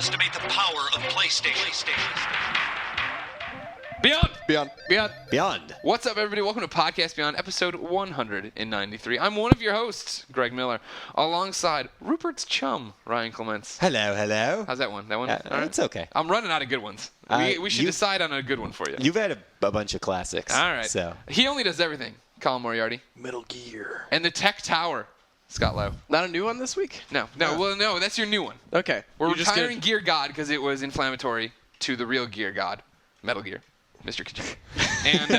underestimate the power of PlayStation. Beyond. What's up, everybody? Welcome to Podcast Beyond, episode 193. I'm one of your hosts, Greg Miller, alongside Rupert's chum, Ryan Clements. Hello. How's that one? All right? It's okay. I'm running out of good ones. We should decide on a good one for you. You've had a bunch of classics. All right. So He only does everything. Colin Moriarty. Metal Gear. And the Tech Tower, Scott Lowe. Not a new one this week? No, that's your new one. Okay. We're You're just retiring gonna- Gear God because it was inflammatory to the real Gear God, Metal Gear, Mr. Kojima. And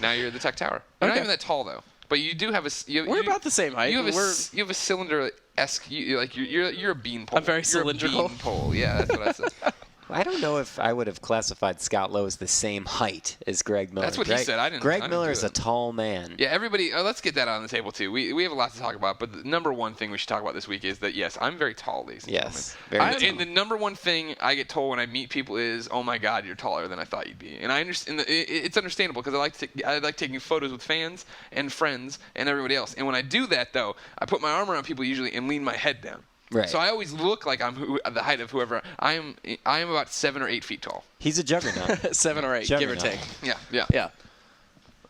now you're the Tech Tower. You're not Okay. even that tall, though. But you do have a... We're about the same height. You have a cylinder-esque... You're a beanpole. I'm very cylindrical. You're a beanpole. Yeah, that's what I said. I don't know if I would have classified Scott Lowe as the same height as Greg Miller. That's what he said. I didn't Greg Miller do is a that. tall man. Yeah, everybody, let's get that on the table, too. We have a lot to talk about, but the number one thing we should talk about this week is that, yes, I'm very tall, ladies and Yes. gentlemen. Very And the number one thing I get told when I meet people is, oh, my God, you're taller than I thought you'd be. And I understand it's understandable because I like taking photos with fans and friends and everybody else. And when I do that, though, I put my arm around people usually and lean my head down. Right. So I always look like I'm the height of whoever. I am about 7 or 8 feet tall. He's a juggernaut. 7 or 8, give or Juggernaut. take. Yeah. Yeah.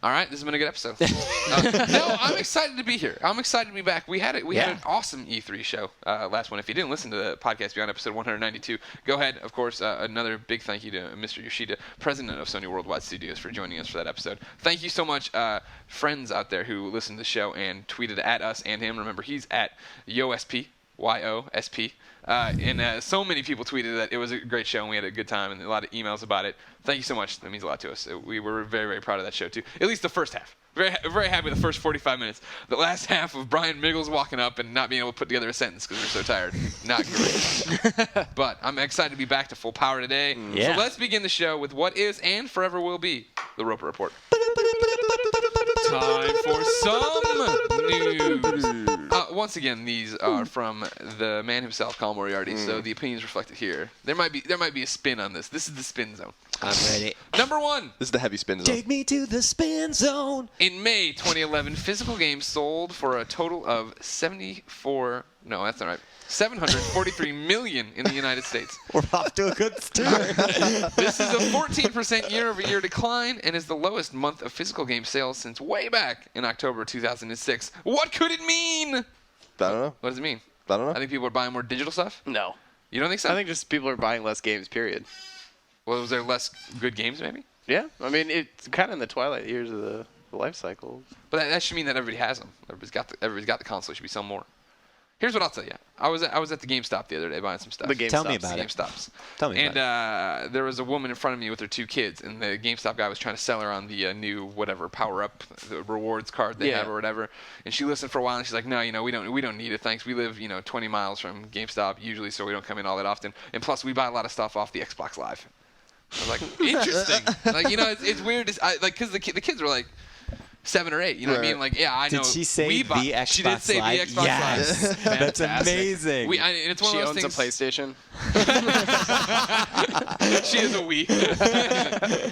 All right, this has been a good episode. No, I'm excited to be here. I'm excited to be back. We had an awesome E3 show last one. If you didn't listen to the Podcast Beyond episode 192, go ahead. Of course, another big thank you to Mr. Yoshida, president of Sony Worldwide Studios, for joining us for that episode. Thank you so much, friends out there who listened to the show and tweeted at us and him. Remember, he's at YOSP. YOSP. And so many people tweeted that it was a great show and we had a good time and a lot of emails about it. Thank you so much. That means a lot to us. We were very, very proud of that show, too. At least the first half. Very, very happy with the first 45 minutes. The last half of Brian Miggles walking up and not being able to put together a sentence because we're so tired. Not great. But I'm excited to be back to full power today. Yeah. So let's begin the show with what is and forever will be the Roper Report. Time for some news. Once again, these are from the man himself, Colin Moriarty. So the opinions reflected here. There might be a spin on this. This is the spin zone. I'm ready. Number one. This is the heavy spin zone. Take me to the spin zone. In May 2011, physical games sold for a total of 743 million in the United States. We're off to a good start. This is a 14% year-over-year decline and is the lowest month of physical game sales since way back in October 2006. What could it mean? I don't know. What does it mean? I don't know. I think people are buying more digital stuff. No. You don't think so? I think just people are buying less games, period. Well, was there less good games, maybe? Yeah. I mean, it's kind of in the twilight years of the life cycle. But that should mean that everybody has them. Everybody's got the console. Should be selling more. Here's what I'll tell you. I was at the GameStop the other day buying some stuff. The GameStops. Tell me about it. GameStops. Tell me and there was a woman in front of me with her 2 kids, and the GameStop guy was trying to sell her on the new whatever power-up the rewards card they have or whatever. And she listened for a while, and she's like, "No, we don't need it. Thanks. We live 20 miles from GameStop usually, so we don't come in all that often. And plus, we buy a lot of stuff off the Xbox Live." I was like, "Interesting." It's weird. Because the kids were like 7 or 8. You know what I mean? Like, yeah, I know. Did she say the Xbox She did say Live? the Xbox Yes. Live. That's Fantastic. amazing. And it's one She of owns those a things. PlayStation. She is a Wii.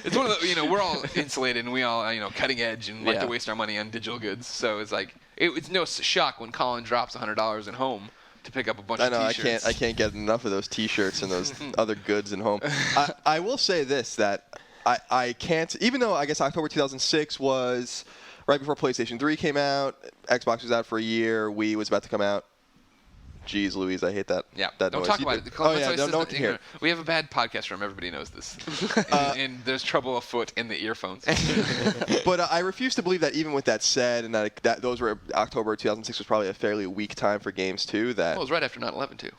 It's one of the, we're all insulated and we all, cutting edge and like to waste our money on digital goods. So it's like, it's no shock when Colin drops $100 at home to pick up a bunch I of know. T-shirts. I can't get enough of those T-shirts and those other goods in home. I will say this, that I can't, even though I guess October 2006 was right before PlayStation 3 came out, Xbox was out for a year, Wii was about to come out. Jeez Louise, I hate that. Yeah, that don't noise. talk about it. Oh yeah, no one can hear it. We have a bad podcast room. Everybody knows this. And there's trouble afoot in the earphones. But I refuse to believe that even with that said, and that those were October 2006 was probably a fairly weak time for games too. That Well, it was right after 9/11 too.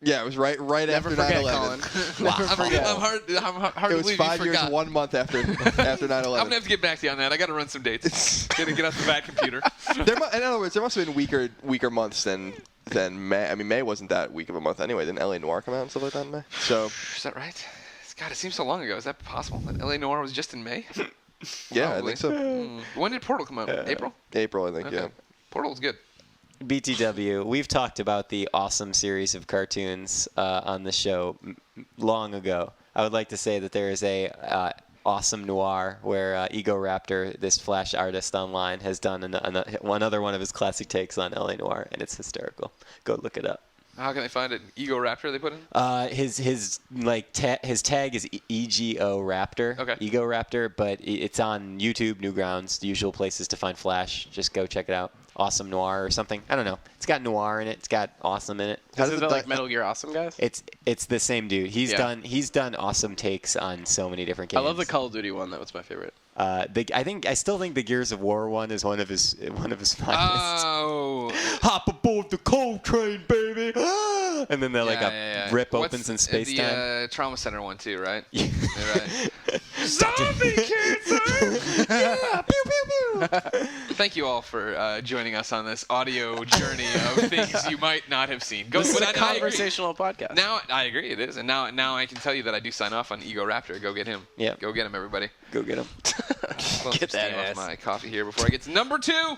yeah, it was right Never after forget, 9/11. Colin. I'm hard to It believe was you 5 years, forgot. 1 month after 9/11. I'm gonna have to get back to you on that. I got to run some dates. Gonna get off the bad computer. In other words, there must have been weaker months than May. I mean, May wasn't that weak of a month anyway. Didn't LA Noire come out and stuff like that in May? So Is that right? God, it seems so long ago. Is that possible? That LA Noire was just in May? yeah, Probably. I think so. When did Portal come out? April? April, I think. Okay. Yeah. Portal's good. BTW, we've talked about the awesome series of cartoons on the show long ago. I would like to say that there is a awesome noir where Ego Raptor, this Flash artist online, has done another one of his classic takes on LA Noire, and it's hysterical. Go look it up. How can they find it? Ego Raptor they put in? His tag is EGO Raptor. Okay. Ego Raptor, but it's on YouTube, Newgrounds, the usual places to find Flash. Just go check it out. Awesome Noir or something. I don't know. It's got Noir in it. It's got Awesome in it. Is it like Metal Gear Awesome guys? It's the same dude. He's done awesome takes on so many different games. I love the Call of Duty one. That was my favorite. I still think the Gears of War one is one of his finest. Oh. Hop aboard the coal train, baby! And then rip opens in space time. The Trauma Center one too, right? Yeah. Right. Zombie cancer! Yeah! Pew pew pew! Thank you all for joining us on this audio journey of things you might not have seen. This is a conversational podcast. Now I agree it is, and now I can tell you that I do sign off on Ego Raptor. Go get him. Yeah. Go get him, everybody. Go get him. Get that off my coffee here before I get to number 2.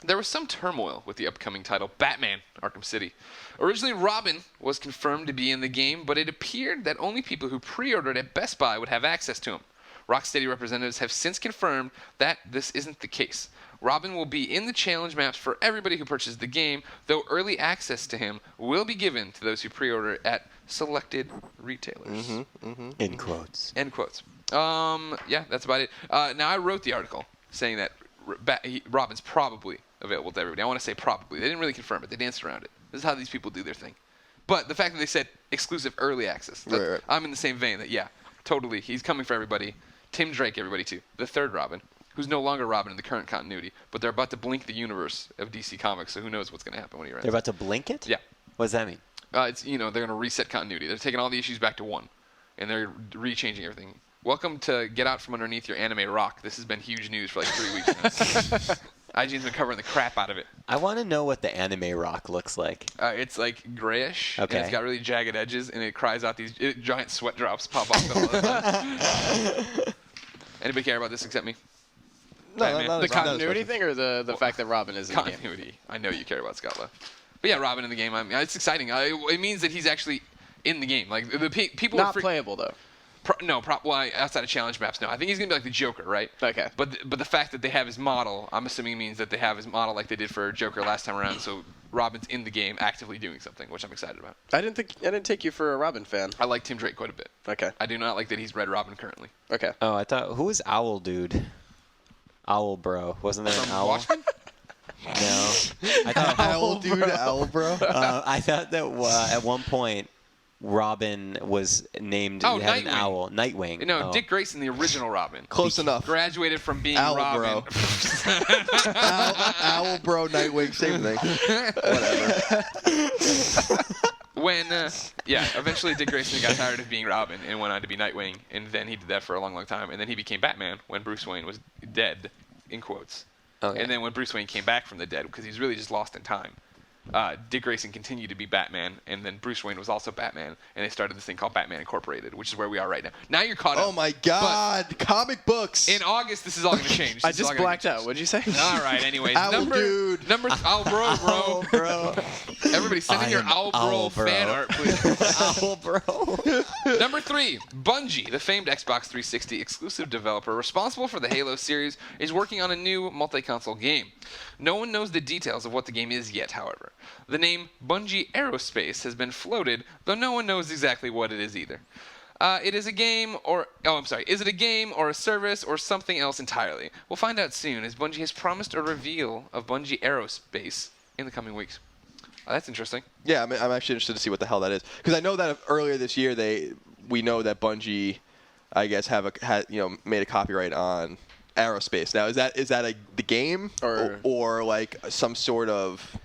There was some turmoil with the upcoming title, Batman: Arkham City. Originally, Robin was confirmed to be in the game, but it appeared that only people who pre-ordered at Best Buy would have access to him. Rocksteady representatives have since confirmed that this isn't the case. Robin will be in the challenge maps for everybody who purchases the game, though early access to him will be given to those who pre-order at selected retailers. In quotes. End quotes. Yeah, that's about it. Now, I wrote the article saying that Robin's probably available to everybody. I want to say probably. They didn't really confirm it. They danced around it. This is how these people do their thing. But the fact that they said exclusive early access, Right. I'm in the same vein that, yeah, totally. He's coming for everybody. Tim Drake, everybody, too. The third Robin, who's no longer Robin in the current continuity, but they're about to blink the universe of DC Comics, so who knows what's going to happen when he runs. They're about to blink it? Yeah. What does that mean? It's they're going to reset continuity. They're taking all the issues back to 1, and they're rechanging everything. Welcome to Get Out From Underneath Your Anime Rock. This has been huge news for like 3 weeks now. IGN's been covering the crap out of it. I want to know what the anime rock looks like. It's like grayish, Okay. and it's got really jagged edges, and it cries out these giant sweat drops pop off the time. Anybody care about this except me? No, The continuity thing, or the fact that Robin is in the game? Continuity. I know you care about Scott Lowe. But yeah, Robin in the game. I mean, it's exciting. It means that he's actually in the game. Like the people Not playable though. Outside of challenge maps, no. I think he's gonna be like the Joker, right? Okay. But the fact that they have his model, I'm assuming means that they have his model like they did for Joker last time around. So Robin's in the game, actively doing something, which I'm excited about. I didn't take you for a Robin fan. I like Tim Drake quite a bit. Okay. I do not like that he's Red Robin currently. Okay. Oh, I thought, who was Owl Dude? Owl Bro. Wasn't there an owl? Watchmen? No. I thought Owl dude, owl bro. I thought that at one point Robin was named Oh, had an Nightwing. owl. Nightwing. No, Oh. Dick Grayson, the original Robin. Close enough. Graduated from being Owl Robin. Owl bro, Nightwing, same thing. Whatever. When, eventually Dick Grayson got tired of being Robin and went on to be Nightwing, and then he did that for a long, long time, and then he became Batman when Bruce Wayne was dead, in quotes. Okay. And then when Bruce Wayne came back from the dead, because he's really just lost in time, Dick Grayson continued to be Batman, and then Bruce Wayne was also Batman, and they started this thing called Batman Incorporated, which is where we are right now. Now you're caught up. Oh my God! Comic books. In August, this is all going to change. I just blacked out. What'd you say? All right, anyways. Owl dude. Number Owl bro. Bro. Everybody send in your am Owl Owl Bro Bro. fan art, please. Owl Bro. Number 3, Bungie, the famed Xbox 360 exclusive developer responsible for the Halo series, is working on a new multi-console game. No one knows the details of what the game is yet, however. The name Bungie Aerospace has been floated, though no one knows exactly what it is either. Is it a game or a service or something else entirely? We'll find out soon, as Bungie has promised a reveal of Bungie Aerospace in the coming weeks. That's interesting. Yeah, I'm actually interested to see what the hell that is, because I know that earlier this year we know that Bungie, I guess, made a copyright on Aerospace. Now, is that the game or like some sort of?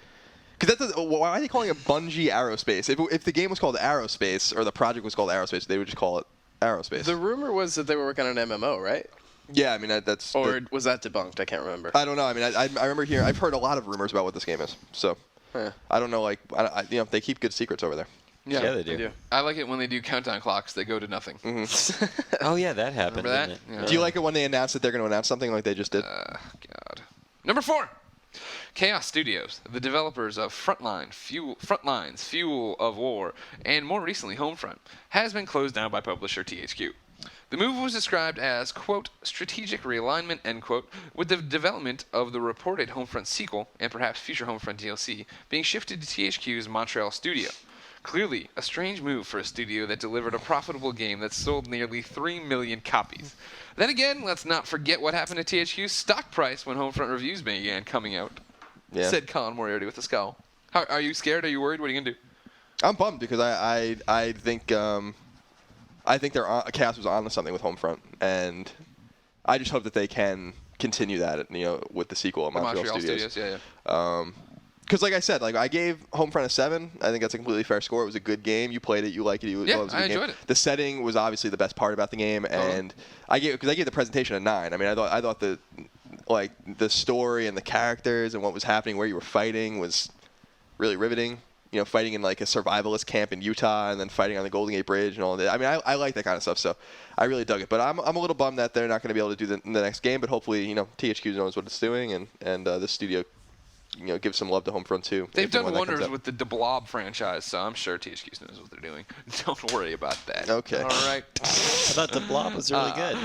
Because why are they calling it Bungie Aerospace? If the game was called Aerospace or the project was called Aerospace, they would just call it Aerospace. The rumor was that they were working on an MMO, right? Yeah, I mean that's. Or was that debunked? I can't remember. I don't know. I mean, I remember hearing. I've heard a lot of rumors about what this game is. So, I don't know. Like, they keep good secrets over there. Yeah, they do. I like it when they do countdown clocks. They go to nothing. Mm-hmm. Oh yeah, that happened. Remember that? Didn't it? Yeah. Do you like it when they announce that they're going to announce something like they just did? God. Number 4. Chaos Studios, the developers of Frontlines, Fuel of War, and more recently Homefront, has been closed down by publisher THQ. The move was described as, quote, strategic realignment, end quote, with the development of the reported Homefront sequel and perhaps future Homefront DLC being shifted to THQ's Montreal studio. Clearly, a strange move for a studio that delivered a profitable game that sold nearly 3 million copies. Then again, let's not forget what happened to THQ's stock price when Homefront reviews began coming out, said Colin Moriarty with a scowl. Are you scared? Are you worried? What are you going to do? I'm bummed because I think their Chaos was on to something with Homefront, and I just hope that they can continue that, with the sequel at Montreal Studios. Yeah. Because, like I said, I gave Homefront a 7. I think that's a completely fair score. It was a good game. You played it. You liked it. It was a good I enjoyed game. it. The setting was obviously the best part about the game, and I gave the presentation a 9. I mean, I thought the story and the characters and what was happening, where you were fighting, was really riveting. Fighting in a survivalist camp in Utah and then fighting on the Golden Gate Bridge and all that. I mean, I like that kind of stuff, so I really dug it. But I'm a little bummed that they're not going to be able to do the next game. But hopefully, THQ knows what it's doing, and this studio, gives some love to Homefront too. They've done wonders with the Blob franchise, so I'm sure THQ knows what they're doing. Don't worry about that. Okay. All right. I thought the Blob was really good.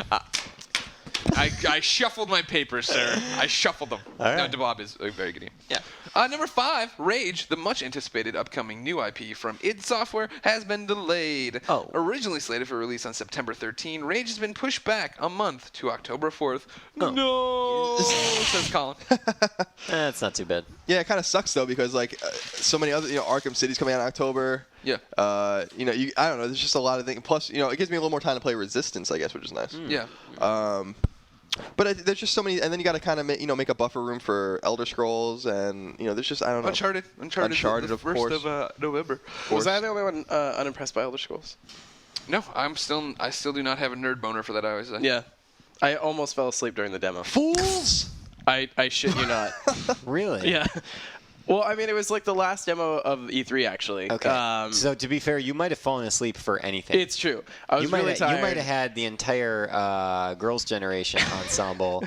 I shuffled my papers, sir. I shuffled them. All right. No, DeBob is a very good game. Yeah. Number 5, Rage, the much-anticipated upcoming new IP from id Software, has been delayed. Oh. Originally slated for release on September 13, Rage has been pushed back a month to October 4th. Oh. No, says Colin. That's not too bad. Yeah, it kind of sucks though because so many other Arkham City's coming out in October. Yeah. I don't know. There's just a lot of things. Plus, it gives me a little more time to play Resistance, I guess, which is nice. Yeah. But there's just so many, and then you got to kind of make a buffer room for Elder Scrolls, and there's just I don't know. Uncharted, Uncharted, the of 1st course. of November. Was I the only one unimpressed by Elder Scrolls? No, I still do not have a nerd boner for that. I always say. Yeah. I almost fell asleep during the demo. Fools! I shit you not. Really? Yeah. Well, I mean, it was like the last demo of E3, actually. Okay. So to be fair, you might have fallen asleep for anything. It's true. I was really tired. You might have had the entire Girls' Generation ensemble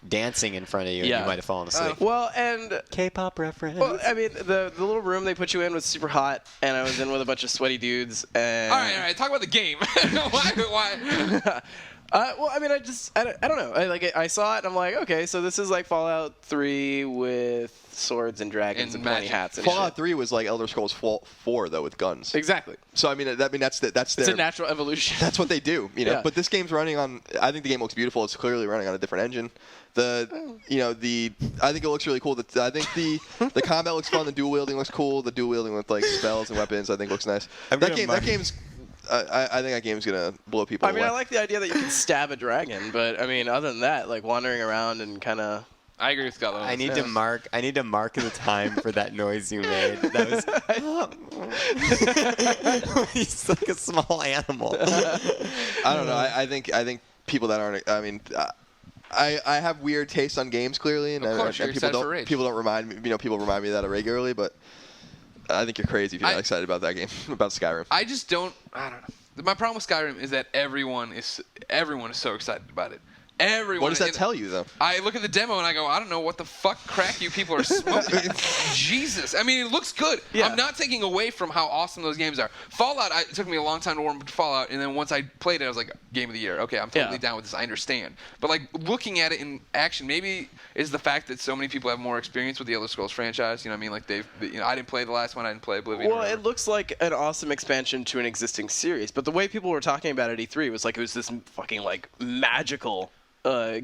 dancing in front of you, and you might have fallen asleep. Well, and K-pop reference. well, I mean, the little room they put you in was super hot, and I was in with a bunch of sweaty dudes. And All right. Talk about the game. Why? well, I mean, I don't know. I saw it, and I'm like, okay, so this is like Fallout 3 with swords and dragons and pointy hats. And Fallout shit. 3 was like Elder Scrolls 4 though with guns. Exactly. So I mean that's their. It's a natural evolution. That's what they do, Yeah. But this game's running on. I think the game looks beautiful. It's clearly running on a different engine. I think it looks really cool. I think the combat looks fun. The dual wielding looks cool. The dual wielding with spells and weapons, I think looks nice. That game's. I think that game's gonna blow people away. I mean, I like the idea that you can stab a dragon, but I mean, other than that, like wandering around and kind of. I agree with Scott. I need to mark the time for that noise you made. That was he's like a small animal. I don't know. I think people that aren't. I mean, I have weird tastes on games clearly, and, Of course, you're excited for Rage. people don't remind me. People remind me of that regularly, but I think you're crazy if you're not excited about that game, about Skyrim. I don't know. My problem with Skyrim is that everyone is so excited about it. Everyone. What does that tell you, though? I look at the demo and I go, I don't know what the fuck crack you people are smoking. Jesus. I mean, it looks good. Yeah. I'm not taking away from how awesome those games are. Fallout, it took me a long time to warm up to Fallout, and then once I played it, I was like, game of the year. Okay, I'm totally down with this. I understand. But, looking at it in action, maybe is the fact that so many people have more experience with the Elder Scrolls franchise. You know what I mean? I didn't play the last one. I didn't play Oblivion. Well, it looks like an awesome expansion to an existing series, but the way people were talking about it at E3 was like it was this fucking, magical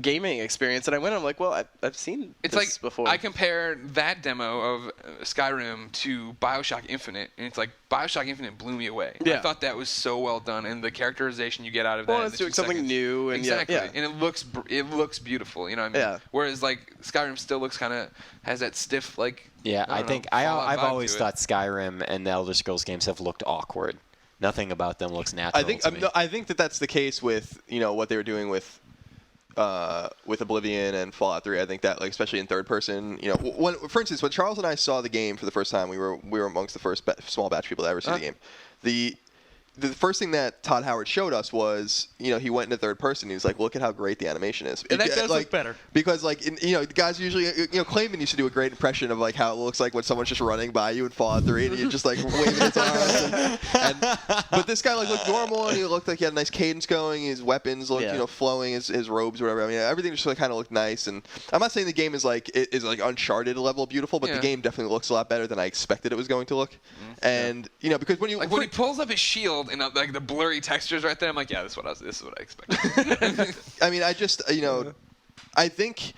gaming experience, and I went, I'm like, well, I've seen this before. I compare that demo of Skyrim to BioShock Infinite, and it's like BioShock Infinite blew me away. Yeah. I thought that was so well done, and the characterization you get out of that. Well, it's doing something new, and exactly, yeah. and it looks beautiful. You know what I mean? Yeah. Whereas Skyrim still looks has that stiff Yeah, I think Fallout I've vibe always to it. thought Skyrim and the Elder Scrolls games have looked awkward. Nothing about them looks natural. I think that's the case with what they were doing with Oblivion and Fallout 3. I think that especially in third person, for instance, when Charles and I saw the game for the first time, we were amongst the first small batch of people to ever see the game. the first thing that Todd Howard showed us was, he went into third person. He was like, look at how great the animation is. And that does look better. Because, the guys usually, Clayman used to do a great impression of, how it looks like when someone's just running by you in Fallout 3, and you're just, waving his arms. But this guy, looked normal, and he looked like he had a nice cadence going. His weapons looked, flowing, his robes or whatever. I mean, everything just, kind of looked nice. And I'm not saying the game is, Uncharted level beautiful, but the game definitely looks a lot better than I expected it was going to look. Mm-hmm. And, because when he pulls up his shield and the blurry textures right there, I'm like, yeah, this is what I expected. I mean, I just, I think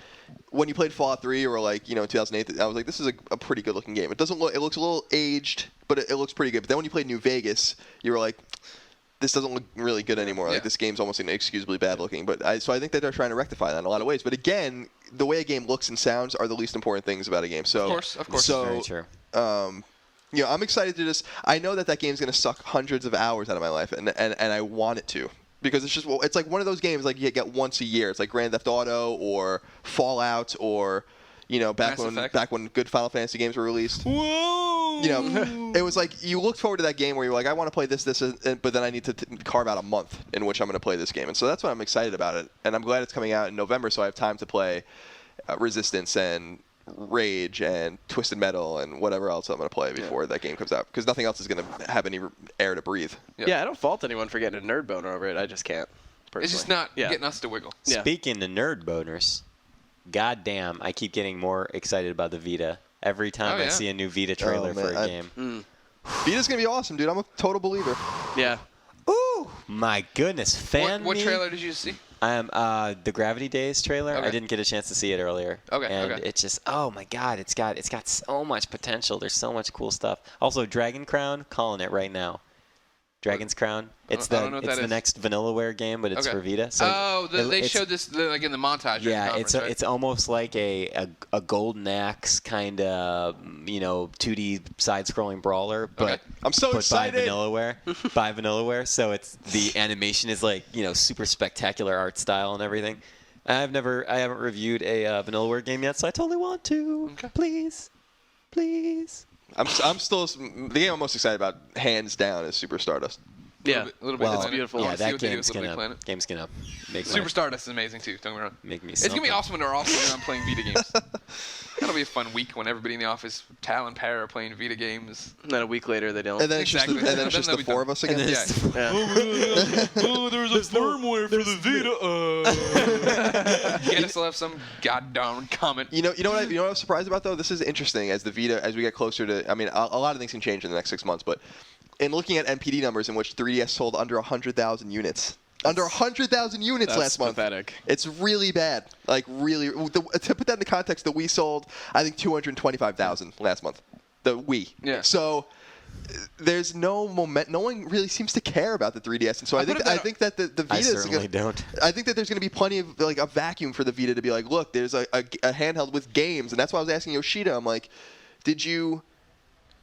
when you played Fallout 3 or 2008, I was like, this is a pretty good looking game. It doesn't look, it looks a little aged, but it looks pretty good. But then when you played New Vegas, you were like, this doesn't look really good anymore. This game's almost inexcusably bad looking. But so I think that they're trying to rectify that in a lot of ways. But again, the way a game looks and sounds are the least important things about a game. So of course. So, very true. I'm excited to just. I know that game's going to suck hundreds of hours out of my life, and I want it to, because it's like one of those games you get once a year. It's like Grand Theft Auto or Fallout or back when good Final Fantasy games were released. Whoa! It was like you looked forward to that game where you're like, I want to play this, but then I need to carve out a month in which I'm going to play this game, and so that's why I'm excited about it, and I'm glad it's coming out in November, so I have time to play Resistance and Rage and Twisted Metal and whatever else I'm going to play before that game comes out, because nothing else is going to have any air to breathe. Yeah, I don't fault anyone for getting a nerd boner over it. I just can't. Personally. It's just not getting us to wiggle. Yeah. Speaking of nerd boners, goddamn, I keep getting more excited about the Vita every time I see a new Vita trailer for a game. Vita's going to be awesome, dude. I'm a total believer. Yeah. Ooh, my goodness, What trailer did you see? The Gravity Days trailer. Okay. I didn't get a chance to see it earlier. And it's just, oh my god, it's got so much potential. There's so much cool stuff. Also, Dragon Crown, calling it right now. Dragon's Crown. It's the next Vanillaware game, but it's for Vita. So they showed this in the montage. Yeah, it's almost like a Golden Axe kind of 2D side-scrolling brawler, but I'm so excited. By Vanillaware. So the animation is super spectacular art style and everything. I haven't reviewed a Vanillaware game yet, so I totally want to. Okay. Please. I'm still the game I'm most excited about, hands down, is Super Stardust. Yeah, a little bit. It's beautiful. Yeah, that game's game's gonna make Super Stardust is amazing too. Don't get me wrong. make me. It's gonna be awesome when they're all sitting around playing Vita games. That'll be a fun week when everybody in the office, Tal and Par, are playing Vita games. And then a week later they don't. And then it's just the four of us again. Yeah. There's a firmware for the Vita. Guinness will have some goddamn comment. You know what I was surprised about though? This is interesting as we get closer to. I mean, a lot of things can change in the next 6 months, but in looking at NPD numbers in which 3DS sold under 100,000 units. Under 100,000 units last month. That's pathetic. It's really bad. Really. To put that into context, the Wii sold, I think, 225,000 last month. The Wii. Yeah. So there's no moment. No one really seems to care about the 3DS, and so I think that the Vita I is certainly don't. I think that there's going to be plenty of a vacuum for the Vita to be like, look, there's a handheld with games, and that's why I was asking Yoshida. I'm like, did you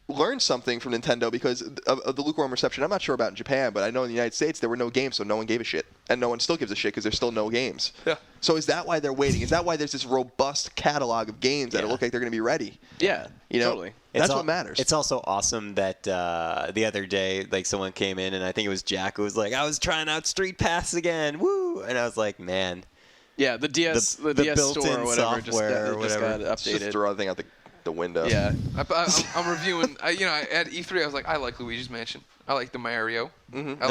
learn something from Nintendo because of the lukewarm reception? I'm not sure about in Japan, but I know in the United States there were no games, so no one gave a shit. And no one still gives a shit because there's still no games. Yeah. So is that why they're waiting? Is that why there's this robust catalog of games that look like they're going to be ready? Yeah, totally. That's what matters. It's also awesome that the other day, someone came in, and I think it was Jack who was like, I was trying out Street Pass again, woo! And I was like, man. Yeah, the DS, the DS built-in store or whatever just got updated. Just throw everything out the window. Yeah. I'm reviewing. At E3, I was like, I like Luigi's Mansion. I like the Mario. Mm-hmm. I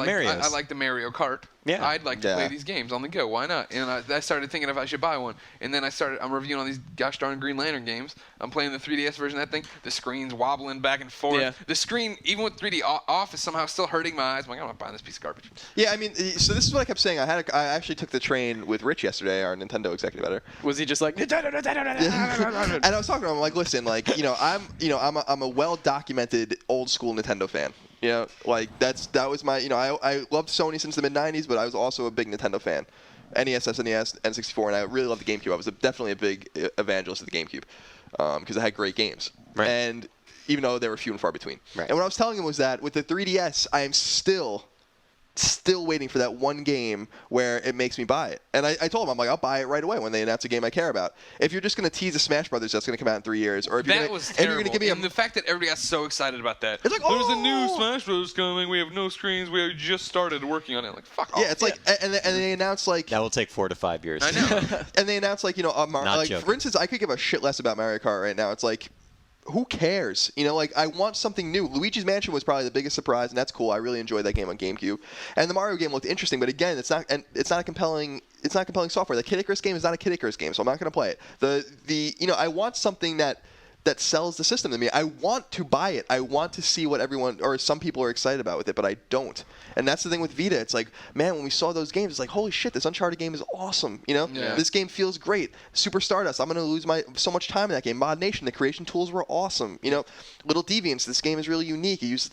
like the Mario Kart. Yeah. I'd like to play these games on the go. Why not? And I started thinking if I should buy one. And then I'm reviewing all these gosh darn Green Lantern games. I'm playing the 3DS version of that thing. The screen's wobbling back and forth. Yeah. The screen, even with 3D off, is somehow still hurting my eyes. I'm like, I'm not buying this piece of garbage. Yeah, I mean, so this is what I kept saying. I actually took the train with Rich yesterday, our Nintendo executive editor. Was he just like Nintendo? And I was talking to him, I'm like, listen, I'm a well-documented old school Nintendo fan. That was my, I loved Sony since the mid-90s, but I was also a big Nintendo fan. NES, SNES, N64, and I really loved the GameCube. I was definitely a big evangelist of the GameCube because it had great games. Right. And even though they were few and far between. Right. And what I was telling him was that with the 3DS, I am still still waiting for that one game where it makes me buy it. And I told him, I'm like, I'll buy it right away when they announce a game I care about. If you're just going to tease a Smash Brothers that's going to come out in 3 years, or if That you're was gonna, terrible. and you're going to give me And the fact that everybody got so excited about that. It's like, there's a new oh! Smash Bros. Coming. We have no screens. We just started working on it. Like, fuck off. Yeah, it's like, and they announce like, That will take 4 to 5 years. I know. and they announce like, Not like joking. for instance, I could give a shit less about Mario Kart right now. It's like, who cares? Like I want something new. Luigi's Mansion was probably the biggest surprise, and that's cool. I really enjoyed that game on GameCube, and the Mario game looked interesting. But again, it's not a compelling software. The Kid Icarus game is not a Kid Icarus game, so I'm not going to play it. I want something that sells the system to me. I want to buy it. I want to see what everyone or some people are excited about with it, but I don't. And that's the thing with Vita. It's like, man, when we saw those games, it's like, holy shit, this Uncharted game is awesome. Yeah. This game feels great. Super Stardust, I'm going to lose so much time in that game. Mod Nation, the creation tools were awesome. Little Deviants, this game is really unique. It uses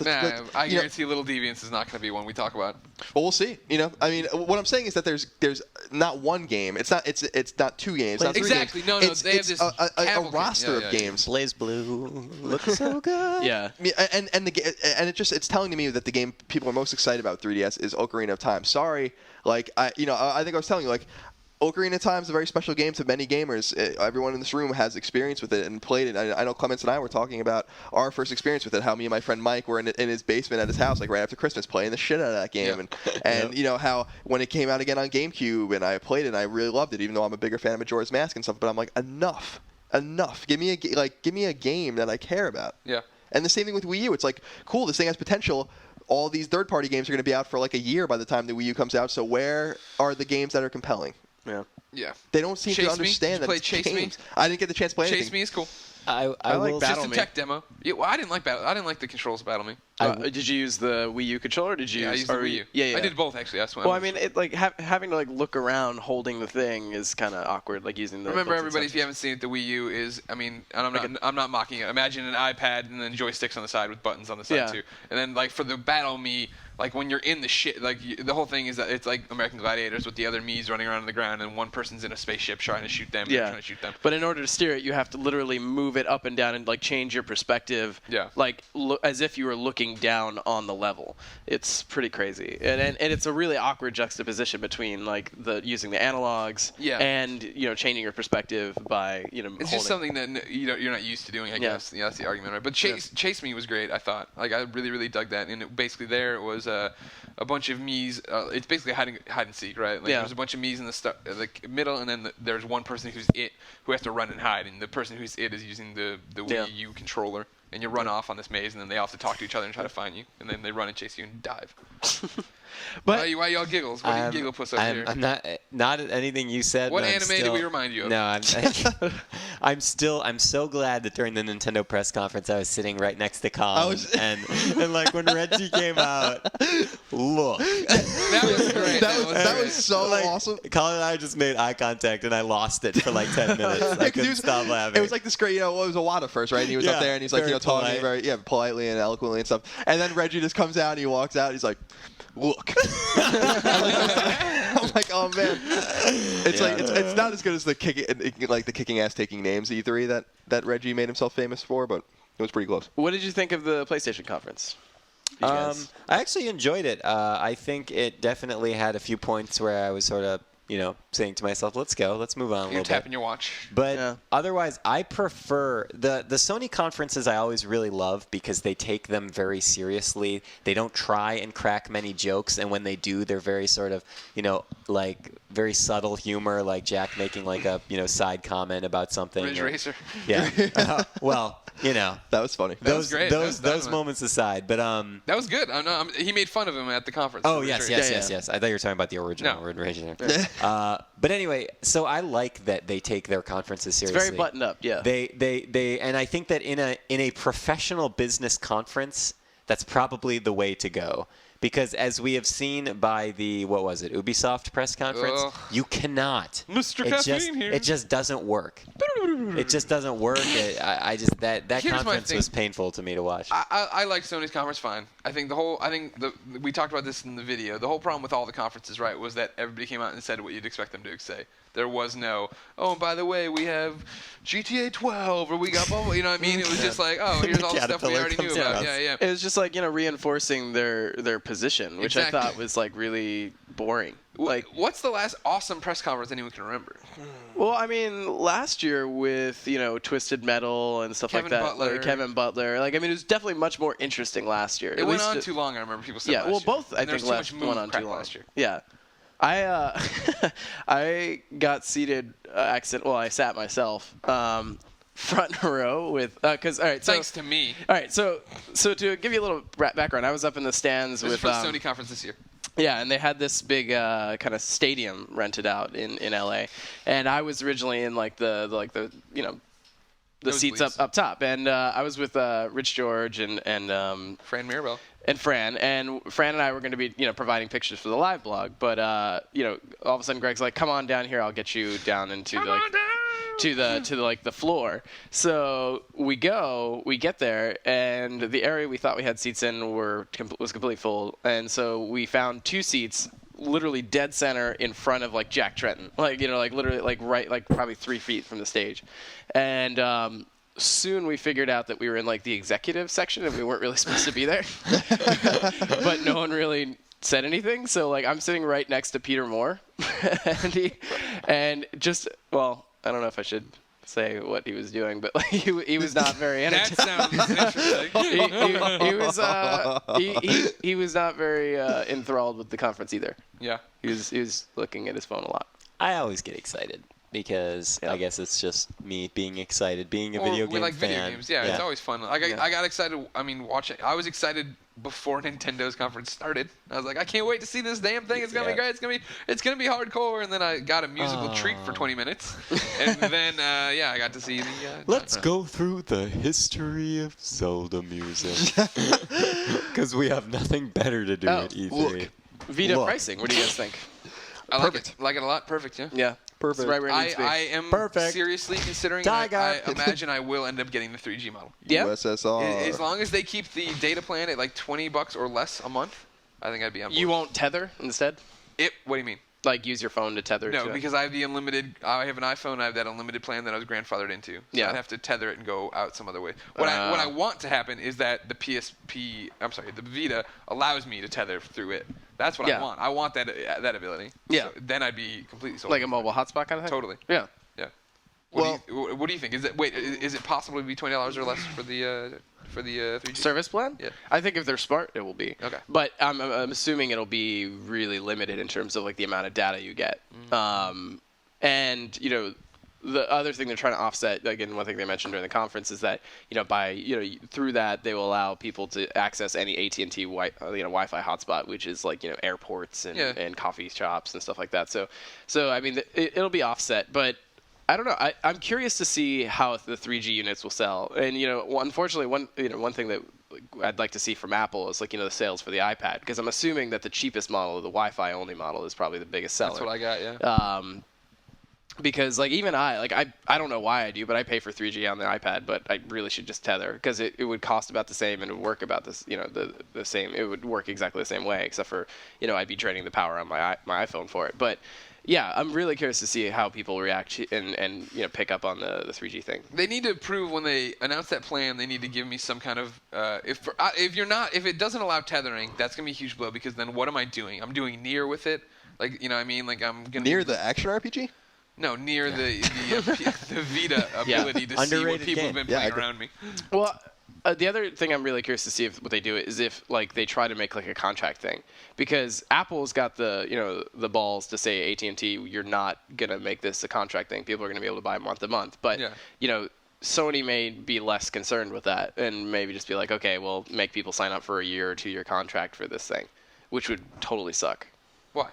I guarantee Little Deviants is not going to be one we talk about. Well, we'll see. I mean, what I'm saying is that there's not one game. It's not 2 games. Not 3 Exactly. games. No, It's, they have it's this a cavalcade. roster Yeah. of games. Blaze Blue looks so good. Yeah. And it's telling to me that the game people are most excited about 3DS is Ocarina of Time. Sorry, like I think I was telling you, like, Ocarina of Time is a very special game to many gamers. Everyone in this room has experience with it and played it. I know Clements and I were talking about our first experience with it, how me and my friend Mike were in his basement at his house, like right after Christmas, playing the shit out of that game. Yeah. And how when it came out again on GameCube and I played it and I really loved it, even though I'm a bigger fan of Majora's Mask and stuff. But I'm like, enough. Give me a game that I care about. Yeah. And the same thing with Wii U. It's like, cool, this thing has potential. All these third-party games are going to be out for like a year by the time the Wii U comes out. So where are the games that are compelling? Yeah. Yeah. They don't seem Chase to Me? understand Did you that play it's Chase Me? games. I didn't get the chance to play anything. Chase Me is cool. I like will. Battle Just a Me. tech demo. Yeah, well, I didn't like the controls of Battle Me. Did you use the Wii U controller? Or did you Yeah, I use used the Wii U. Yeah. I did both actually. That's why. Well, I mean, it like having to like look around holding the thing is kind of awkward. Like using the. Remember, buttons and everybody, if stuff. you haven't seen it, the Wii U is, I mean, and I'm not mocking it. Imagine an iPad and then joysticks on the side with buttons on the side Yeah. too. And then like for the Battle Me, like when you're in the shit, like the whole thing is that it's like American Gladiators with the other Mii's running around on the ground and one person's in a spaceship trying to shoot them. And they're trying to shoot them. But in order to steer it, you have to literally move it up and down and like change your perspective. Yeah. Like as if you were looking down on the level. It's pretty crazy, and it's a really awkward juxtaposition between like using the analogs. Yeah. And changing your perspective by It's just something that you're not used to doing, I guess. Yeah, that's the argument, right? But Chase Me was great, I thought. Like, I really, really dug that. And basically there was a bunch of Mii's. It's basically hide and seek, right? Like, there's a bunch of Mii's in the middle, and then there's one person who's it who has to run and hide. And the person who's it is using the Wii U controller. And you run off on this maze, and then they all have to talk to each other and try to find you. And then they run and chase you and dive. But why y'all giggles? What do you giggle puss over here? I'm not at anything you said. What but I'm anime still, do we remind you of? No, I'm so glad that during the Nintendo press conference I was sitting right next to Colin, and like when Reggie came out, look, That was great. That was so awesome. Colin and I just made eye contact, and I lost it for like 10 minutes. I couldn't stop laughing. It was like this great, it was Iwata first, right? And he was up there, and he's like, very talking polite. very, politely and eloquently and stuff. And then Reggie just comes out, and he walks out, and he's like, look. I'm like, oh man, it's not as good as the kicking ass taking names E3 that Reggie made himself famous for, but it was pretty close. what did you think of the PlayStation conference? I actually enjoyed it. I think it definitely had a few points where I was sort of, saying to myself, let's go, let's move on a You're little bit. tapping your watch. But otherwise, I prefer the Sony conferences. I always really love because they take them very seriously. They don't try and crack many jokes, and when they do, they're very sort of, like very subtle humor, like Jack making like a side comment about something. Ridge Racer. Yeah. Well, that was funny. That was great. Those moments aside, but That was good. He made fun of him at the conference. Oh, Ridge yes. Racer. I thought you were talking about the original No. Ridge Racer. But anyway, so I like that they take their conferences seriously. It's very buttoned up, yeah. They and I think that in a professional business conference, that's probably the way to go. Because as we have seen by the, Ubisoft press conference, Ugh. you cannot. Mr. Caffeine here. It just doesn't work. It just doesn't work. That Here's my conference thing. was painful to me to watch. I like Sony's conference fine. We talked about this in the video. The whole problem with all the conferences, right, was that everybody came out and said what you'd expect them to say. There was no, and by the way, we have GTA 12, or we got blah, blah, you know what I mean? It was just like, here's all the stuff we already knew about. Yeah. It was just like reinforcing their position, which Exactly. I thought was like really boring. Like, What's the last awesome press conference anyone can remember? well, I mean, last year with Twisted Metal and stuff Kevin like that, Butler. like Kevin Butler. Like, I mean, it was definitely much more interesting last year. It At went least on too long. I remember people saying. Yeah, well, last year. both I And there think was too much went move on crap too long. last year. Yeah, I I got seated I sat myself front row with because all right. So, Thanks to me. all right, so to give you a little background, I was up in the stands This is with for the Sony conference this year. yeah, and they had this big kind of stadium rented out in LA, and I was originally in like the seats Nosebleeds. up top, and I was with Rich George and Fran Mirabelle. Fran and I were going to be providing pictures for the live blog, but all of a sudden Greg's like, come on down here, I'll get you down into the floor. So we get there, and the area we thought we had seats in was completely full, and so we found 2 seats literally dead center in front of like Jack Tretton, literally like right, like probably 3 feet from the stage, and soon we figured out that we were in like the executive section and we weren't really supposed to be there. But no one really said anything. So like I'm sitting right next to Peter Moore and I don't know if I should say what he was doing, but like, he was not very That entertaining. sounds interesting. He was not very enthralled with the conference either. Yeah. He was looking at his phone a lot. I always get excited because I guess it's just me being excited, being a video we game like fan. video games. Yeah, it's always fun. Like I got excited. I mean, watching. I was excited before Nintendo's conference started. I was like, I can't wait to see this damn thing. It's gonna be great. It's gonna be hardcore. And then I got a musical treat for 20 minutes. And then I got to see the. Let's go through the history of Zelda music because we have nothing better to do at E3. look. Vita Look. pricing. What do you guys think? I like Perfect. it. Like it a lot. Perfect. Yeah. Yeah. Perfect. It's right where it needs to be. I am Perfect. seriously considering. Tiger. I imagine I will end up getting the 3G model. Yeah. USSR. As long as they keep the data plan at like $20 or less a month, I think I'd be on board. You won't tether instead? What do you mean? Like use your phone to tether to No, it? because I have the unlimited. I have an iPhone. I have that unlimited plan that I was grandfathered into. So Yeah. I'd have to tether it and go out some other way. What I want to happen is that the the Vita allows me to tether through it. That's what Yeah. I want. I want that ability. Yeah. So then I'd be completely sold. Like a mobile hotspot kind of thing? Totally. Yeah. Yeah. What do you think? Is it possible to be $20 or less for the 3G? Service plan? Yeah. I think if they're smart, it will be. Okay. But I'm assuming it'll be really limited in terms of like the amount of data you get. And the other thing they're trying to offset, again, one thing they mentioned during the conference is that through that they will allow people to access any AT&T Wi-Fi hotspot, which is like airports and coffee shops and stuff like that. So I mean it'll be offset, but I don't know. I'm curious to see how the 3G units will sell. And unfortunately, one thing that I'd like to see from Apple is the sales for the iPad, because I'm assuming that the cheapest model, the Wi-Fi only model, is probably the biggest seller. That's what I got. Yeah. Because even I don't know why I do, but I pay for 3G on the iPad, but I really should just tether, because it would cost about the same and it would work about this, the same. It would work exactly the same way, except for I'd be draining the power on my iPhone for it. But yeah, I'm really curious to see how people react and pick up on the 3G thing. They need to prove when they announce that plan. They need to give me some kind of if it doesn't allow tethering, that's gonna be a huge blow, because then what am I doing? I'm doing Nier with it, I'm gonna Near the action RPG? No, near the Vita ability to see what Underrated people game. have been Yeah, playing I agree. around me. Well, the other thing I'm really curious to see what they do is if they try to make a contract thing, because Apple's got the balls to say AT&T, you're not gonna make this a contract thing. People are gonna be able to buy month to month, but Sony may be less concerned with that and maybe just be like, okay, we'll make people sign up for a year or 2 year contract for this thing, which would totally suck. Why?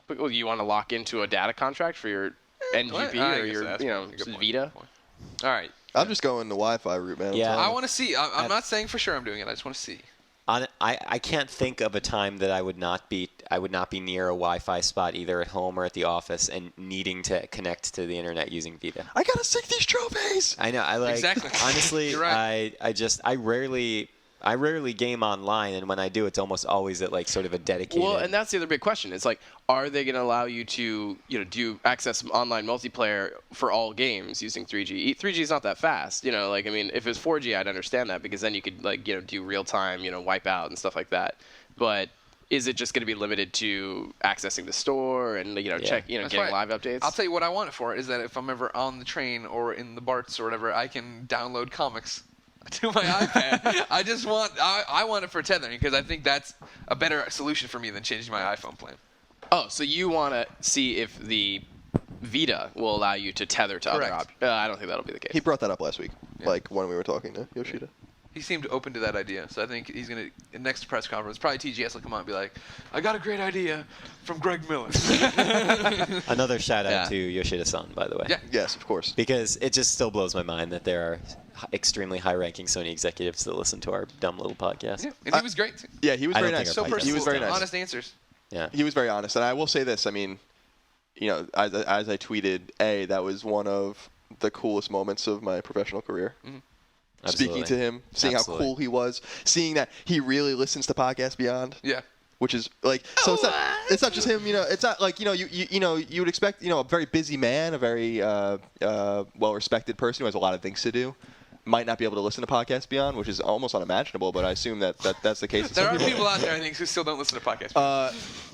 Well, you want to lock into a data contract for your NGV I or guess your that's a good point. Vita? All right. I'm just going the Wi-Fi route, man. I'm Yeah. telling I you. want to see. I'm not saying for sure I'm doing it. I just want to see. I can't think of a time that I would not be near a Wi-Fi spot, either at home or at the office, and needing to connect to the internet using Vita. I gotta sync these trophies. I know. I Exactly. Honestly, You're right. I rarely game online, and when I do, it's almost always at sort of a dedicated. Well, and that's the other big question. It's are they going to allow you to do access online multiplayer for all games using 3G? 3G is not that fast. If it was 4G, I'd understand that, because then you could do real time, wipe out and stuff like that. But is it just going to be limited to accessing the store and That's getting right. live updates? I'll tell you what I want it for is that if I'm ever on the train or in the BARTs or whatever, I can download comics to my iPad. I want it for tethering because I think that's a better solution for me than changing my iPhone plan. Oh, so you want to see if the Vita will allow you to tether to other Correct. objects? I don't think that'll be the case. He brought that up last week, like when we were talking to Yoshida. He seemed open to that idea, so I think he's gonna next press conference. Probably TGS will come out and be like, "I got a great idea from Greg Miller." Another shout out Yeah. to Yoshida-san, by the way. Yeah. Yes, of course. Because it just still blows my mind that there are extremely high-ranking Sony executives that listen to our dumb little podcast. Yeah, and he was great too. Yeah, he was I very don't nice. think So our podcast personal, He was very nice. honest answers. Yeah. He was very honest, and I will say this. I mean, as I tweeted, that was one of the coolest moments of my professional career. Speaking to him, seeing Absolutely. how cool he was, seeing that he really listens to Podcast Beyond. Yeah. Which is like, so it's not just him, it's not like, you would expect, a very busy man, a very well-respected person who has a lot of things to do, might not be able to listen to Podcast Beyond, which is almost unimaginable, but I assume that's the case. with There some are people out there, I think, who still don't listen to podcasts.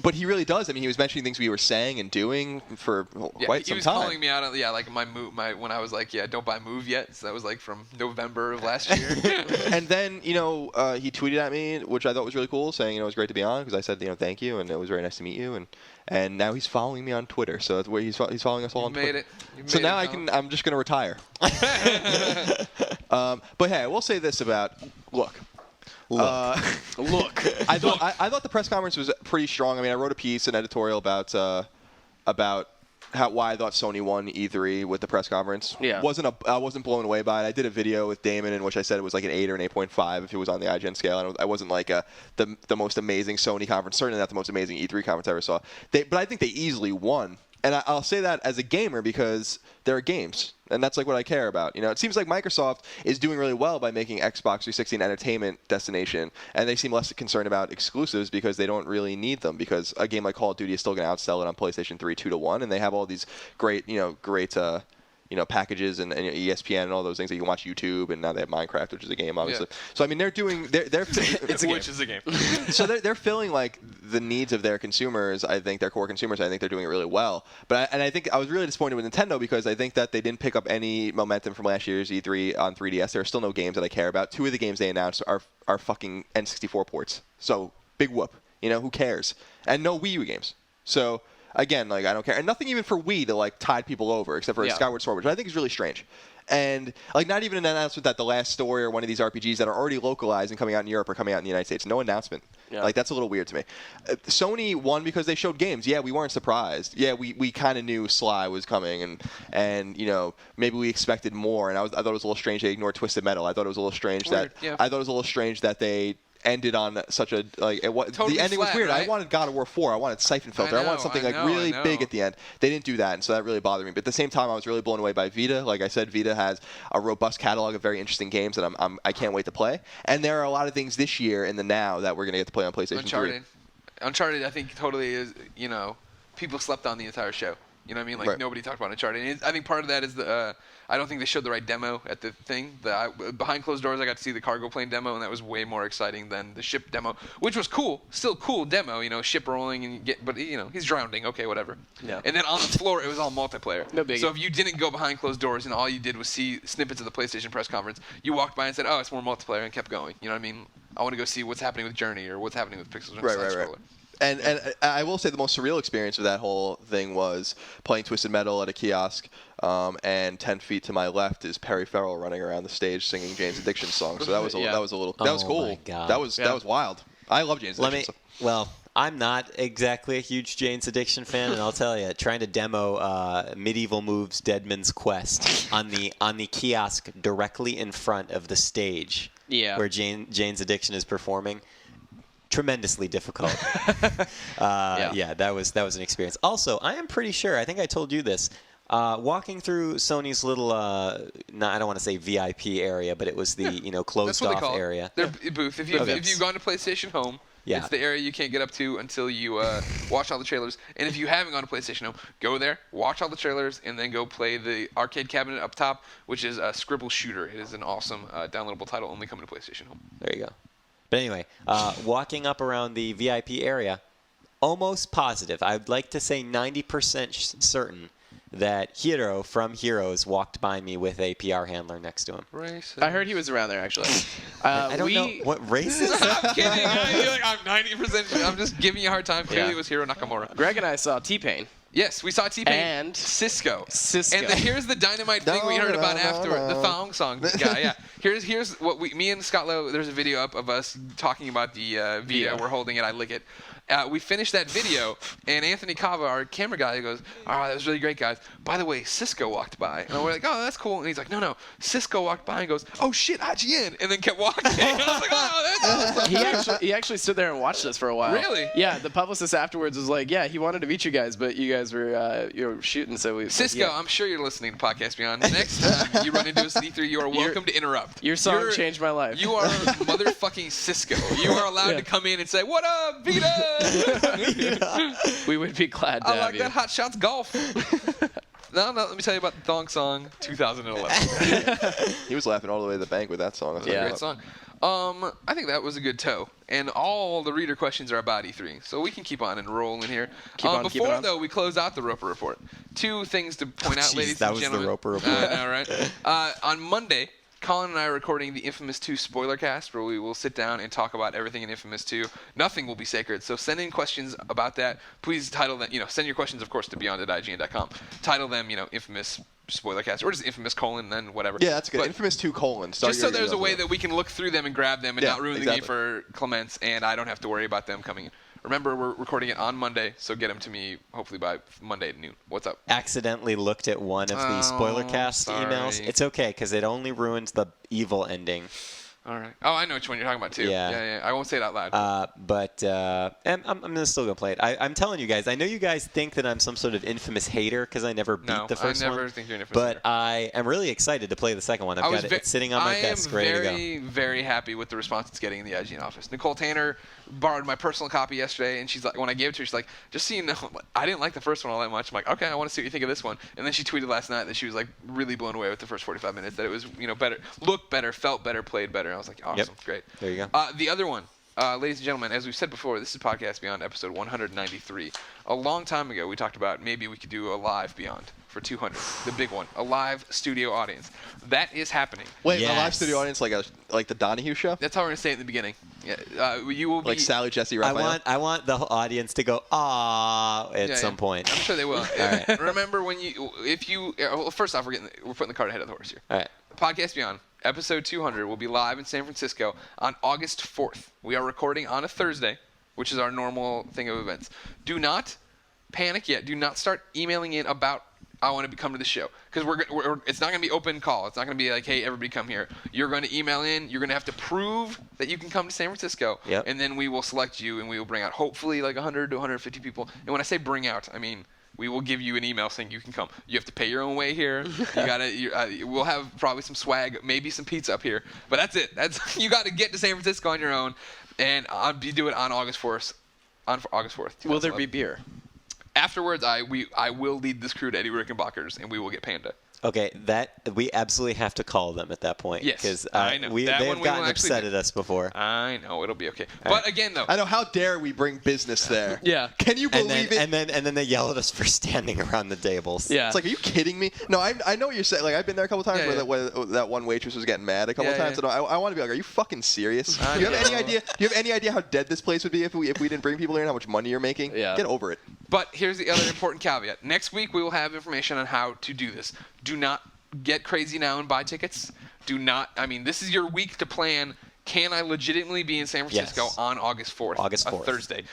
But he really does. I mean, he was mentioning things we were saying and doing for quite some he was time. calling me out on like my when I was like, don't buy Move yet. So that was like from November of last year. And then, he tweeted at me, which I thought was really cool, saying, it was great to be on, because I said, thank you, and it was very nice to meet you, and now he's following me on Twitter, so that's where he's following us all on Twitter. So now I'm just going to retire. But hey, I will say this about, look. I thought the press conference was pretty strong. I mean, I wrote a piece, an editorial about why I thought Sony won E3 with the press conference. Yeah. I wasn't blown away by it. I did a video with Damon in which I said it was like an 8 or an 8.5 if it was on the IGN scale. I wasn't like the most amazing Sony conference, certainly not the most amazing E3 conference I ever saw. But I think they easily won. And I'll say that as a gamer because there are games, and that's like what I care about. It seems like Microsoft is doing really well by making Xbox 360 an entertainment destination, and they seem less concerned about exclusives because they don't really need them. Because a game like Call of Duty is still going to outsell it on PlayStation 3 2-1, and they have all these great packages and ESPN and all those things that you can watch YouTube, and now they have Minecraft, which is a game, obviously. Yeah. they're Which is a game. So they're filling like the needs of their consumers. I think their core consumers. I think they're doing it really well. I think I was really disappointed with Nintendo because I think that they didn't pick up any momentum from last year's E3 on 3DS. There are still no games that I care about. 2 of the games they announced are fucking N64 ports. So big whoop. Who cares? And no Wii U games. So. Again, like, I don't care. And nothing even for Wii to, like, tide people over, except for Skyward Sword, which I think is really strange. And, like, not even an announcement that the last story or one of these RPGs that are already localized and coming out in Europe are coming out in the United States. No announcement. Yeah. Like, that's a little weird to me. Sony won because they showed games. Yeah, we weren't surprised. Yeah, we kind of knew Sly was coming, and maybe we expected more. And I thought it was a little strange they ignored Twisted Metal. I thought it was a little strange that they ended on such a Totally the ending flat, was weird. right? I wanted God of War 4. I wanted Siphon Filter. I wanted something really big at the end. They didn't do that, and so that really bothered me. But at the same time, I was really blown away by Vita. Like I said, Vita has a robust catalog of very interesting games that I can't wait to play. And there are a lot of things this year in the now that we're going to get to play on PlayStation 3. Uncharted, I think totally is. People slept on the entire show. You know what I mean? Like, Right. nobody talked about Uncharted. And I think part of that is I don't think they showed the right demo at the thing. Behind closed doors, I got to see the cargo plane demo, and that was way more exciting than the ship demo, which was cool. Still cool demo, ship rolling, but he's drowning. Okay, whatever. Yeah. And then on the floor, it was all multiplayer. No biggie. So if you didn't go behind closed doors and all you did was see snippets of the PlayStation press conference, you walked by and said, oh, it's more multiplayer, and kept going. You know what I mean? I want to go see what's happening with Journey or what's happening with Pixels. Right. And I will say the most surreal experience of that whole thing was playing Twisted Metal at a kiosk, and 10 feet to my left is Perry Farrell running around the stage singing Jane's Addiction song. So that was cool. My God. That was wild. I love Jane's Addiction. Well, I'm not exactly a huge Jane's Addiction fan, and I'll tell you, trying to demo Medieval Moves Deadman's Quest on the kiosk directly in front of the stage where Jane's Addiction is performing. Tremendously difficult. That was an experience. Also, I am pretty sure, I think I told you this, walking through Sony's little, I don't want to say VIP area, but it was the closed off area. Their booth. If you've gone to PlayStation Home, it's the area you can't get up to until you watch all the trailers. And if you haven't gone to PlayStation Home, go there, watch all the trailers, and then go play the arcade cabinet up top, which is Scribble Shooter. It is an awesome downloadable title only coming to PlayStation Home. There you go. But anyway, walking up around the VIP area, almost positive. I'd like to say 90% certain that Hiro from Heroes walked by me with a PR handler next to him. Racist. I heard he was around there, actually. I don't know what race is that? I'm kidding. I'm 90%. I'm just giving you a hard time. Clearly, it was Hiro Nakamura. Greg and I saw T-Pain. Yes, we saw T-Pain And Cisco. Cisco. And here's the dynamite thing we heard about afterward. The thong song guy, yeah. Here's what me and Scott Lowe, there's a video up of us talking about the Vita. We're holding it. I lick it. We finished that video, and Anthony Cava, our camera guy, goes, that was really great, guys. By the way, Cisco walked by. And we're like, oh, that's cool. And he's like, no. Cisco walked by and goes, oh, shit, IGN. And then kept walking. I was like, oh, that's awesome. He actually stood there and watched us for a while. Really? Yeah, the publicist afterwards was like, yeah, he wanted to meet you guys, but you guys were shooting, so we... Cisco, yeah. I'm sure you're listening to Podcast Beyond. Next time you run into us at E3, you are welcome to interrupt. Your song changed my life. You are motherfucking Cisco. You are allowed to come in and say, what up, Vita? We would be glad to I have like you. that Hot Shots Golf. No, let me tell you about the Thong Song 2011. He was laughing all the way to the bank with that song. It's a great song. I think that was a good toe. And all the reader questions are about E3. So we can keep on and rolling here. Before, though, we close out the Roper Report. Two things to point out, ladies and gentlemen. That was the Roper Report. All right. On Monday, Colin and I are recording the Infamous 2 spoiler cast, where we will sit down and talk about everything in Infamous 2. Nothing will be sacred, so send in questions about that. Please title them, send your questions, of course, to beyond@ign.com. Title them, Infamous spoiler cast, or just Infamous : then whatever. Yeah, that's good. But Infamous 2 : just so there's a way that we can look through them and grab them and not ruin the game for Clements, and I don't have to worry about them coming in. Remember, we're recording it on Monday, so get them to me hopefully by Monday at noon. What's up? Accidentally looked at one of the spoiler cast emails. It's okay, because it only ruins the evil ending. All right. Oh, I know which one you're talking about, too. Yeah. I won't say it out loud. And I'm still going to play it. I'm telling you guys, I know you guys think that I'm some sort of infamous hater because I never beat the first one. I never think you're an infamous hater. But I am really excited to play the second one. I've got it sitting on my desk, ready to go. I am very, very happy with the response it's getting in the IGN office. Nicole Tanner borrowed my personal copy yesterday, and she's like, when I gave it to her, she's like, just so you know, I didn't like the first one all that much. I'm like, okay, I want to see what you think of this one. And then she tweeted last night that she was like really blown away with the first 45 minutes, that it was better, looked better, felt better, played better. And I was like, awesome, great. There you go. The other one, ladies and gentlemen, as we've said before, this is Podcast Beyond episode 193. A long time ago, we talked about maybe we could do a live Beyond for 200, the big one, a live studio audience. That is happening. Wait, a live studio audience like the Donahue show? That's how we're gonna say it in the beginning. Yeah, you will be like Sally, Jesse, Raphael. I want the audience to go at some point. I'm sure they will. All right. Remember well, first off, we're putting the cart ahead of the horse here. All right. Podcast Beyond, episode 200, will be live in San Francisco on August 4th. We are recording on a Thursday, which is our normal thing of events. Do not panic yet. Do not start emailing in about, I want to come to the show. Because it's not going to be open call. It's not going to be like, hey, everybody come here. You're going to email in. You're going to have to prove that you can come to San Francisco. Yep. And then we will select you, and we will bring out hopefully like 100 to 150 people. And when I say bring out, I mean we will give you an email saying you can come. You have to pay your own way here. We'll have probably some swag, maybe some pizza up here. But that's it. You got to get to San Francisco on your own. And I'll do it on August 4th. On August 4th. Will there be beer? Afterwards, I will lead this crew to Eddie Rickenbacher's, and we will get Panda. Okay, we absolutely have to call them at that point. Yes, because I know. they've gotten upset at us before. I know, it'll be okay. But again, though, I know. How dare we bring business there? Yeah. Can you believe it? And then they yell at us for standing around the tables. Yeah. It's like, are you kidding me? No, I know what you're saying. Like, I've been there a couple times where that one waitress was getting mad a couple times. And I want to be like, are you fucking serious? Do you have any idea? Do you have any idea how dead this place would be if we didn't bring people here and how much money you're making? Yeah. Get over it. But here's the other important caveat. Next week, we will have information on how to do this. Do not get crazy now and buy tickets. This is your week to plan. Can I legitimately be in San Francisco on August 4th? August 4th. A Thursday.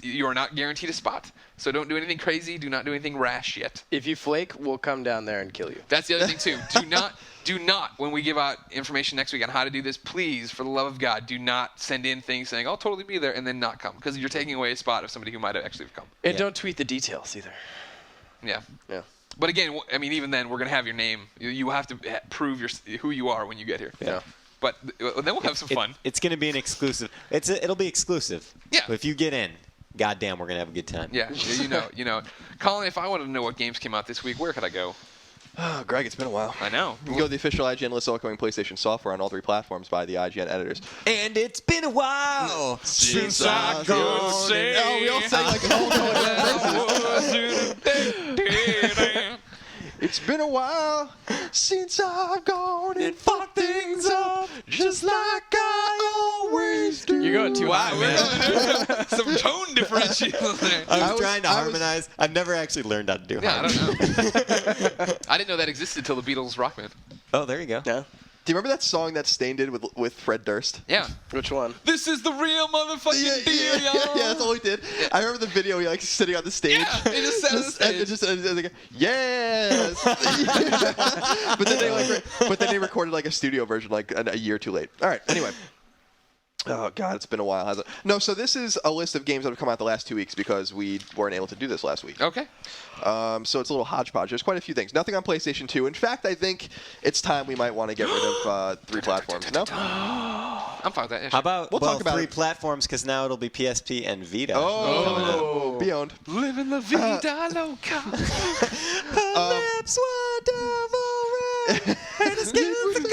You are not guaranteed a spot. So don't do anything crazy. Do not do anything rash yet. If you flake, we'll come down there and kill you. That's the other thing, too. Do not, when we give out information next week on how to do this, please, for the love of God, do not send in things saying, I'll totally be there, and then not come. Because you're taking away a spot of somebody who might have actually come. And don't tweet the details either. Yeah. Yeah. But again, even then, we're going to have your name. You have to prove who you are when you get here. Yeah. But then we'll have some fun. It's going to be an exclusive. It'll be exclusive. Yeah. But if you get in, goddamn, we're going to have a good time. Yeah, you know. Colin, if I wanted to know what games came out this week, where could I go? Oh, Greg, it's been a while. I know. You can go to the official IGN list of upcoming PlayStation software on all 3 platforms by the IGN editors. And it's been a while Since I could say Oh, we all sang like It's been a while since I've gone and fucked things up just like I always do. You're going too high, man. Some tone differential there. I was trying to harmonize. I've never actually learned how to do Yeah, I harmony. don't know. I didn't know that existed till the Beatles Rock Band. Oh, there you go. Yeah. Do you remember that song that Stain did with Fred Durst? Yeah. Which one? This is the real motherfucking deal, y'all. Yeah, that's all he did. I remember the video, he like sitting on the stage. Yeah, he just sat on the stage. And just like, yes. but then they recorded like a studio version like a year too late. All right. Anyway. Oh God, it's been a while, hasn't it? No, so this is a list of games that have come out the last 2 weeks because we weren't able to do this last week. Okay. So it's a little hodgepodge. There's quite a few things. Nothing on PlayStation 2. In fact, I think it's time we might want to get rid of 3 platforms. No? I'm fine with that. Yeah, How sure. about We'll talk about 3 it. platforms? Because now it'll be PSP and Vita. Oh, be owned. Living la vida loca. Lips were devil red, and his skin's the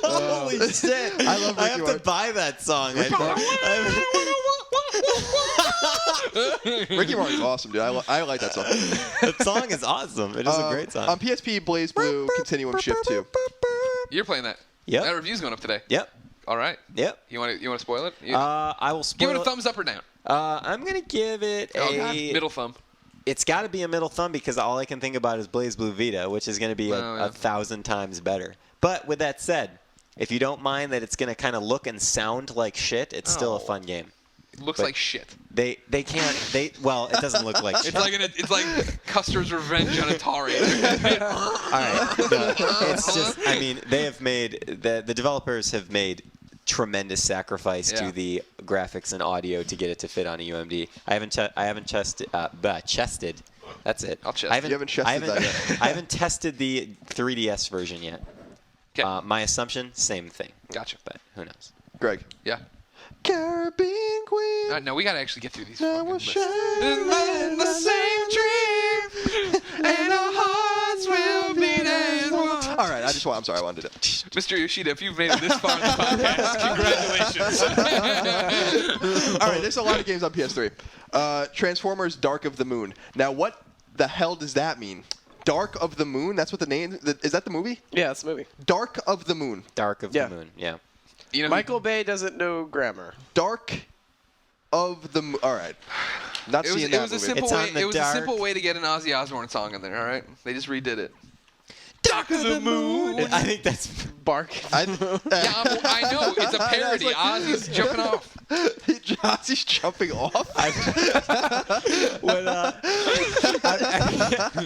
Holy shit! I love I Ricky have to Martin. buy that song. Ricky Martin's awesome, dude. I like that song. The song is awesome. It is a great song. On PSP, Blaze Blue Continuum Shift 2. You're playing that. Yep. That review's going up today. Yep. All right. Yep. You want to spoil it? I will Give spoil it a thumbs up or down. I'm gonna give it a Middle thumb. It's got to be a middle thumb because all I can think about is Blaze Blue Vita, which is going to be Oh, yeah. 1,000 times better. But with that said, if you don't mind that it's going to kind of look and sound like shit, it's still a fun game. It looks But like shit. They can't well, it doesn't look like shit. It's like Custer's Revenge on Atari. All right. It's just, I mean, they have made the developers have made tremendous sacrifice Yeah. to the graphics and audio to get it to fit on a UMD. I haven't chested. That's it. I'll chest. You haven't chested that yet. I haven't tested the 3DS version yet. 'Kay. My assumption, same thing. Gotcha. But who knows? Greg. Yeah. Caribbean Queen. No, we gotta actually get through these. Now fucking we're lists. sharing the same dream, and our hearts will beat as one. All right, I'm sorry, I wanted to. Mr. Yoshida, if you've made it this far in the podcast, congratulations. All right, there's a lot of games on PS3. Transformers: Dark of the Moon. Now, what the hell does that mean? Dark of the Moon? That's what the name is. That the movie? Yeah, it's a movie. Dark of the Moon. Dark of Yeah. the Moon. Yeah. You know, Michael Bay doesn't know grammar. Dark of the Moon. All right. Not It was, seeing it that was a movie. simple It's on way. the It was a dark- simple way to get an Ozzy Osbourne song in there. All right, they just redid it. Dark of the Moon. I think that's Bark. Yeah, I know it's a parody. like- Ozzy's jumping off. Ozzy's jumping off.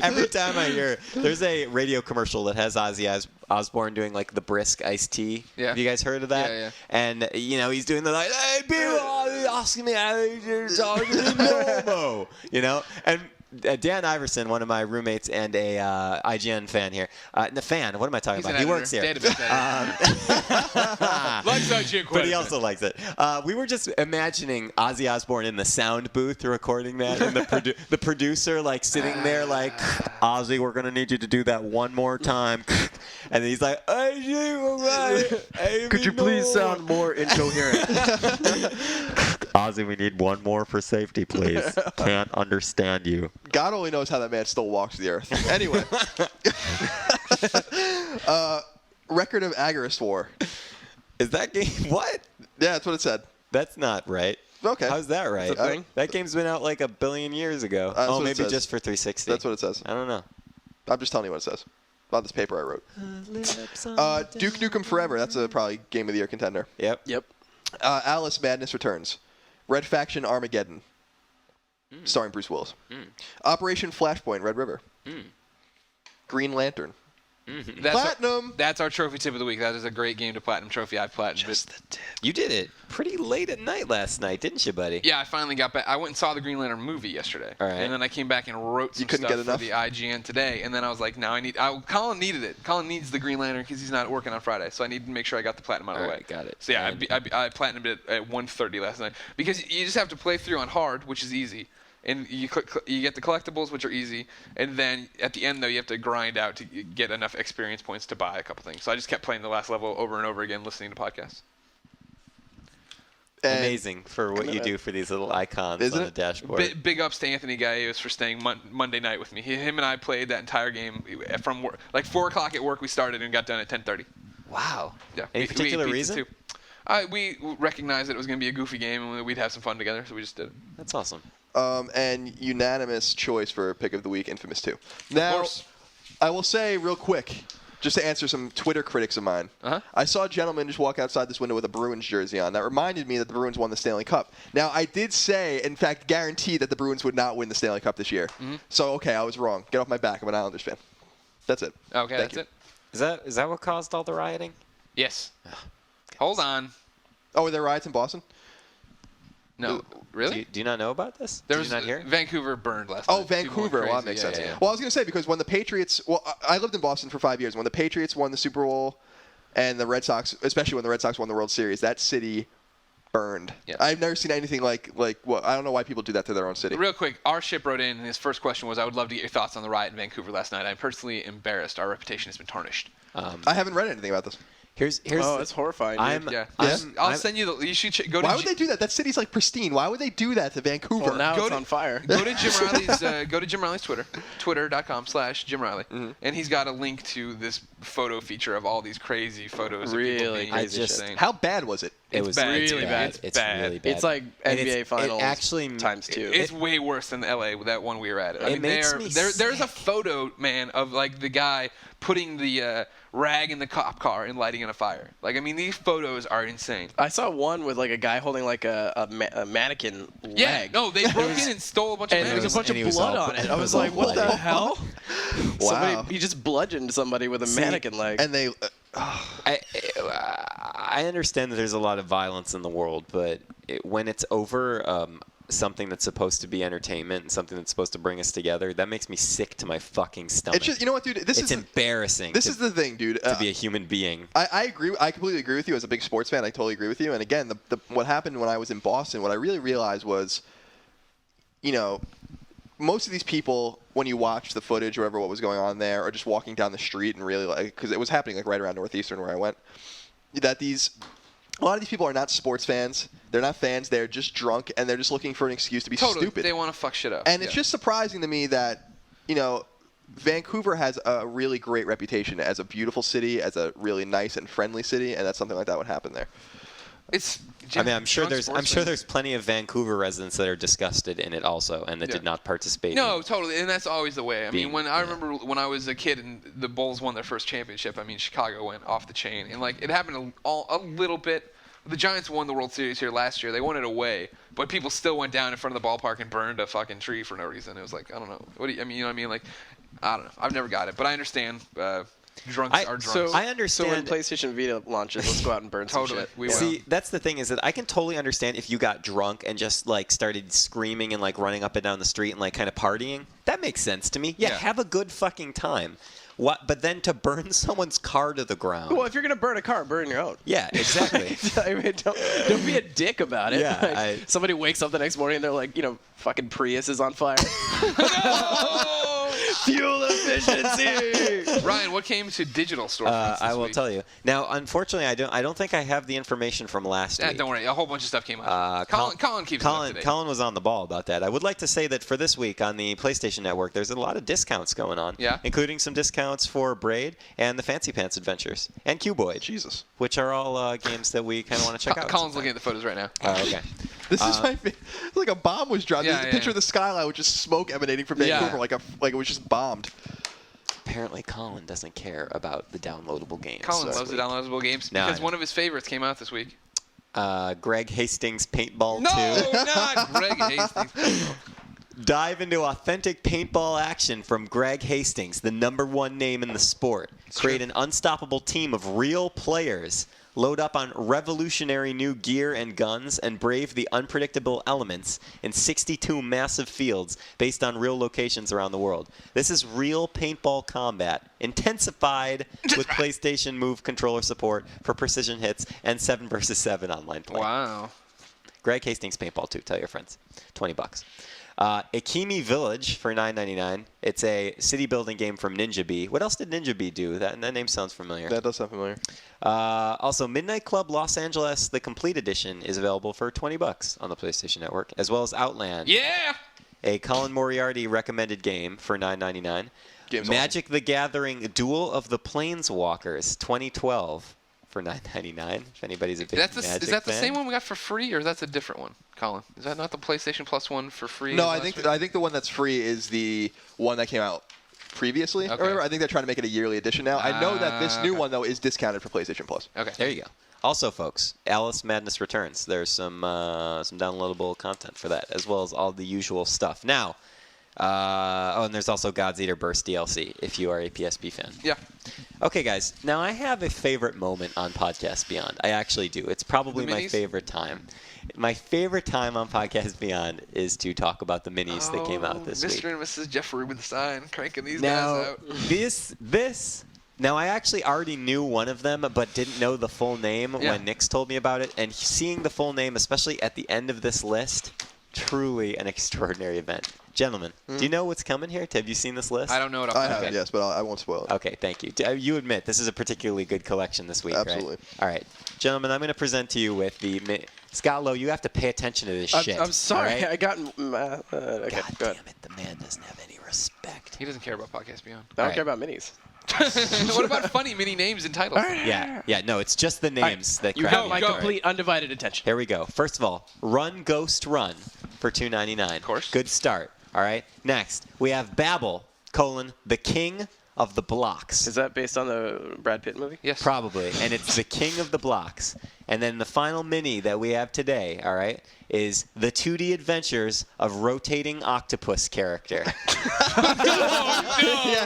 every time I hear there's a radio commercial that has Ozzy Osbourne doing like the brisk iced tea. Yeah. Have you guys heard of that? Yeah, yeah. And he's doing the like, hey, people asking me how you're talking to Lowe. And Dan Iverson, one of my roommates and a IGN fan here. The fan, what am I talking He's an about? He editor. works here. Database editor. Likes IGN quite But he a also likes it. We were just imagining Ozzy Osbourne in the sound booth recording that, and the producer like sitting there like, Ozzy, we're gonna need you to do that one more time, and then he's like, Could you please sound more incoherent? Ozzy, we need one more for safety, please. Can't understand you. God only knows how that man still walks the earth. Anyway. Record of Agarist War. Is that game what? Yeah, that's what it said. That's not right. Okay. How's that right? That's a thing? That game's been out like 1 billion years ago. That's Oh, what it maybe says. just for 360. That's what it says. I don't know. I'm just telling you what it says. On this paper I wrote. Duke Nukem Forever. That's a probably Game of the Year contender. Yep. Yep. Alice Madness Returns. Red Faction Armageddon. Starring Bruce Willis. Operation Flashpoint Red River. Green Lantern. Platinum. That's our trophy tip of the week. That is a great game to platinum trophy. I platinumed it. You did it pretty late at night last night, didn't you, buddy? Yeah, I finally got back. I went and saw the Green Lantern movie yesterday. All right. And then I came back and wrote some couldn't stuff get for enough? the IGN today. And then I was like, now Colin needed it. Colin needs the Green Lantern because he's not working on Friday. So I need to make sure I got the platinum out of the All way. right, got it. So yeah, And- I platinumed it at 1:30 last night. Because you just have to play through on hard, which is easy. And you get the collectibles, which are easy, and then at the end though you have to grind out to get enough experience points to buy a couple things. So I just kept playing the last level over and over again, listening to podcasts. And Amazing for what you do for these little icons Isn't on the it? dashboard. Big ups to Anthony Gallegos for staying Monday night with me. Him and I played that entire game from like 4 o'clock at work. We started and got done at 10:30. Wow. Yeah. Any We particular ate pizza reason? too. We recognized that it was going to be a goofy game and we'd have some fun together, so we just did it. That's awesome. And unanimous choice for pick of the week, Infamous 2. Of Now, course. I will say real quick, just to answer some Twitter critics of mine. Uh-huh. I saw a gentleman just walk outside this window with a Bruins jersey on. That reminded me that the Bruins won the Stanley Cup. Now, I did say, in fact, guarantee that the Bruins would not win the Stanley Cup this year. Mm-hmm. So, okay, I was wrong. Get off my back. I'm an Islanders fan. That's it. Okay, Thank that's you. it. Is that what caused all the rioting? Yes. Hold on. Oh, were there riots in Boston? No. Really? Do you not know about this? There Did was you not hear? Vancouver burned last Oh, night. People went Vancouver. Well, that crazy. makes Yeah, sense. yeah, yeah. Well, I was going to say, because when the Patriots... Well, I lived in Boston for 5 years. When the Patriots won the Super Bowl and the Red Sox, especially when the Red Sox won the World Series, that city burned. Yeah. I've never seen anything like what... I don't know why people do that to their own city. Real quick, our ship wrote in, and his first question was, I would love to get your thoughts on the riot in Vancouver last night. I'm personally embarrassed. Our reputation has been tarnished. I haven't read anything about this. Here's Oh, the- that's horrifying. Dude. I'm Yeah. Yeah? I'll send you the... You should go to... Why would they do that? That city's like pristine. Why would they do that to Vancouver? Well, now Go it's to- on fire. Go to Jim Riley's Twitter, twitter.com/Jim Riley, and he's got a link to this photo feature of all these crazy photos. Really of people being crazy insane. How bad was it? It It's was bad. it's Really bad. bad. It's It's bad. really bad. It's like And NBA Finals It actually times 2. It's way worse than LA, that one we were at. I mean, makes me there's a sick. photo, man, of like the guy putting the rag in the cop car and lighting it on fire. Like, I mean, these photos are insane. I saw one with like a guy holding like a mannequin leg. Yeah, no, they broke in and stole a bunch of And there was a mannequins. bunch and he of was blood all- on it. and I it was was like, all what the bloody. hell? Wow. He just bludgeoned somebody with a mannequin leg. And they... I understand that there's a lot of violence in the world, but when it's over something that's supposed to be entertainment and something that's supposed to bring us together, that makes me sick to my fucking stomach. It's just, you know what, dude? It's embarrassing. This is the thing, dude. to be a human being. I agree. I completely agree with you. As a big sports fan, I totally agree with you. And again, what happened when I was in Boston, what I really realized was, you know, most of these people, when you watch the footage or whatever what was going on there, or just walking down the street and really like, because it was happening like right around Northeastern where I went, that a lot of these people are not sports fans. They're not fans. They're just drunk and they're just looking for an excuse to be Totally, stupid. they want to fuck shit up. And it's just surprising to me that, you know, Vancouver has a really great reputation as a beautiful city, as a really nice and friendly city, and that something like that would happen there. It's. I mean, I'm sure drunk there's sportsmen. plenty of Vancouver residents that are disgusted in it also, and that Yeah. did not participate. No, in totally, and that's always the way. I mean, Being- I remember when I was a kid and the Bulls won their first championship. I mean, Chicago went off the chain, and like it happened a little bit. The Giants won the World Series here last year. They won it away, but people still went down in front of the ballpark and burned a fucking tree for no reason. It was like, I don't know. What do you? I mean, you know what I mean? Like, I don't know. I've never got it, but I understand. Drunks are drunks. So I So understand. when PlayStation Vita launches, let's go out and burn some Totally. shit. We will. See, that's the thing is that I can totally understand if you got drunk and just like started screaming and like running up and down the street and like kind of partying. That makes sense to me. Yeah, Yeah. have a good fucking time. What? But then to burn someone's car to the ground. Well, if you're gonna burn a car, burn your own. Yeah, exactly. I mean, don't be a dick about it. Yeah, Like, somebody wakes up the next morning and they're like, fucking Prius is on fire. Fuel efficiency. Ryan, what came to digital storefronts this I will week? tell you. Now, unfortunately, I don't think I have the information from last week. Don't worry, a whole bunch of stuff came out. Colin keeps it up to date. Colin was on the ball about that. I would like to say that for this week on the PlayStation Network, there's a lot of discounts going on. Yeah. Including some discounts for Braid and the Fancy Pants Adventures and Cuboid. Jesus. Which are all games that we kind of want to check out. Colin's looking at the photos right now. Oh, okay. This is my favorite. It's like a bomb was dropped. Yeah, There's a yeah, picture yeah. of the skyline with just smoke emanating from Yeah. Vancouver, like it was just bombed. Apparently, Colin doesn't care about the downloadable games. Colin this loves the week. downloadable games No, because I- one of his favorites came out this week. Greg Hastings Paintball No, 2. not Greg Hastings. Dive into authentic paintball action from Greg Hastings, the #1 name in the sport. Create an unstoppable team of real players. Load up on revolutionary new gear and guns and brave the unpredictable elements in 62 massive fields based on real locations around the world. This is real paintball combat, intensified with PlayStation Move controller support for precision hits and 7 vs. 7 online play. Wow. Greg Hastings Paintball 2. Tell your friends. $20. Ikimi Village for $9.99. It's a city building game from Ninja Bee. What else did Ninja Bee do? That name sounds familiar. That does sound familiar. Also, Midnight Club Los Angeles, the complete edition, is available for $20 on the PlayStation Network, as well as Outland. Yeah. A Colin Moriarty recommended game for $9.99. Game's Magic the Gathering Duel of the Planeswalkers 2012 for $9.99. If anybody's a big Magic Is that the fan. same one we got for free, or is that a different one, Colin? Is that not the PlayStation Plus one for free? No, last week? I think the one that's free is the one that came out previously. Okay. Or whatever. I think they're trying to make it a yearly edition now. I know that this new okay. one though is discounted for PlayStation Plus. Okay. There you go. Also, folks, Alice Madness Returns. There's some downloadable content for that, as well as all the usual stuff. Now, and there's also God's Eater Burst DLC, if you are a PSP fan. Yeah. Okay, guys. Now, I have a favorite moment on Podcast Beyond. I actually do. It's probably The my minis? favorite time. My favorite time on Podcast Beyond is to talk about the minis that came out this Mr. week. and Mrs. Jeff Rubenstein cranking these Now, guys out. this. Now, I actually already knew one of them, but didn't know the full name Yeah. when Nix told me about it. And seeing the full name, especially at the end of this list, truly an extraordinary event. Gentlemen, do you know what's coming here? Have you seen this list? I don't know what I I'm have, yes, but I won't spoil it. Okay, thank you. You admit this is a particularly good collection this week, Absolutely. right? All right. Gentlemen, I'm going to present to you with the... Scott Lowe, you have to pay attention to this shit. I'm sorry. all right? I got. Okay, God go ahead. damn it, the man doesn't have any respect. He doesn't care about Podcast Beyond. I don't Alright. care about minis. What about funny mini names and titles? Yeah, no, it's just the names that You crap have me my up. complete undivided attention. Here we go. First of all, Run Ghost Run for $2.99. Of course. Good start. All right. Next, we have Babel, the King of the Blocks. Is that based on the Brad Pitt movie? Yes. Probably. And it's the King of the Blocks. And then the final mini that we have today, all right, is the 2D Adventures of Rotating Octopus Character.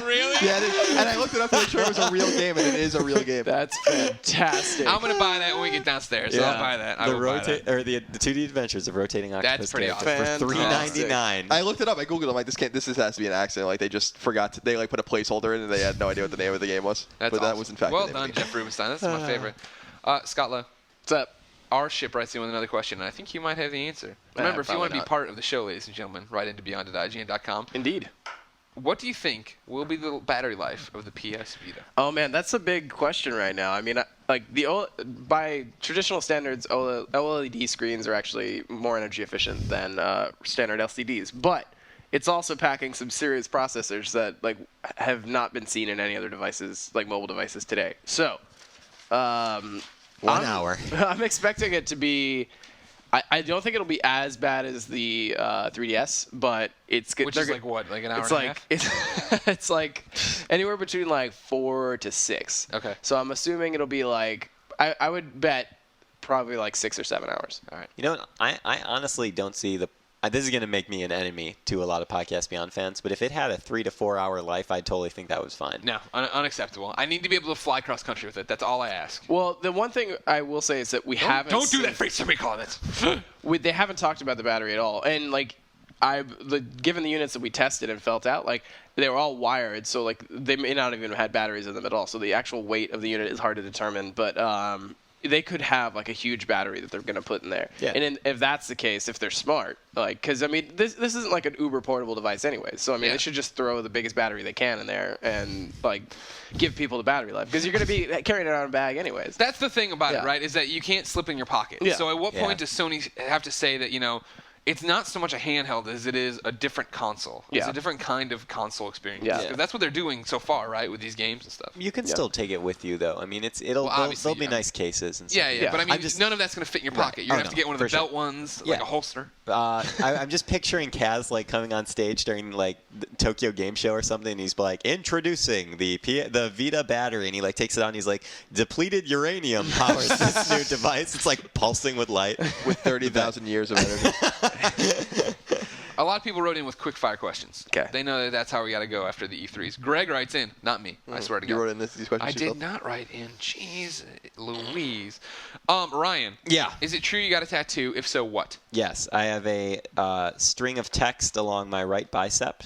Really? Yeah, and I looked it up to make sure it was a real game, and it is a real game. That's fantastic. I'm gonna buy that when we get downstairs. So I'll buy that. I will buy that. The 2D Adventures of Rotating Octopus That's pretty Character awesome. for $3.99. I looked it up. I googled it. I'm like, this has to be an accident. Like they just forgot. They like put a placeholder in, and they had no idea what the name of the game was. That's but that awesome. was in fact. Well the name done, of the game. Jeff Rubenstein. That's my favorite. Scott Lowe. What's up? Our ship writes in with another question, and I think you might have the answer. Remember, if you want to probably be not. part of the show, ladies and gentlemen, write into beyond@ign.com. Indeed. What do you think will be the battery life of the PS Vita? Oh man, that's a big question right now. I mean, by traditional standards, OLED screens are actually more energy efficient than standard LCDs, but it's also packing some serious processors that have not been seen in any other devices, like mobile devices today. So, 1 hour. I'm expecting it to be. I don't think it'll be as bad as the 3DS, but it's good. Which is like what, like an hour It's and a like half? it's like anywhere between 4 to 6. Okay. So I'm assuming it'll be I would bet probably 6 or 7 hours. All right. You know, I honestly don't see the. This is going to make me an enemy to a lot of Podcast Beyond fans, but if it had a 3 to 4 hour life, I'd totally think that was fine. No, unacceptable. I need to be able to fly cross country with it. That's all I ask. Well, the one thing I will say is that we haven't. Don't do seen- that, freak. Somebody call it. They haven't talked about the battery at all, and given the units that we tested and felt out, they were all wired, so they may not even have had batteries in them at all. So the actual weight of the unit is hard to determine, but they could have a huge battery that they're going to put in there. Yeah. And if that's the case, if they're smart, because I mean this isn't like an uber portable device anyway. So I mean Yeah. they should just throw the biggest battery they can in there and give people the battery life, because you're going to be carrying it on a bag anyways. That's the thing about it, Yeah. right? Is that you can't slip in your pocket. Yeah. So at what point Yeah. does Sony have to say that, it's not so much a handheld as it is a different console. It's Yeah. a different kind of console experience. Yeah. Because that's what they're doing so far, right, with these games and stuff. You can Yeah. still take it with you, though. I mean, Well, obviously, there'll be yeah. nice cases and stuff. Yeah, yeah, Yeah. but I mean, I'm just- none of that's going to fit in your Right. pocket. You're going to Oh, have to no, get one of the for sure. belt ones, Yeah. like a holster. I'm just picturing Kaz coming on stage during the Tokyo Game Show or something, and he's introducing the Vita battery, and he takes it out, and he's depleted uranium powers this new device. It's pulsing with light. With 30,000 years of energy. A lot of people wrote in with quick fire questions. 'Kay. They know that that's how we got to go after the E3s. Greg writes in, not me. I swear to God. You wrote in these questions I did yourself? not write in. Jeez Louise. Ryan. Yeah. Is it true you got a tattoo? If so, what? Yes, I have a string of text along my right bicep.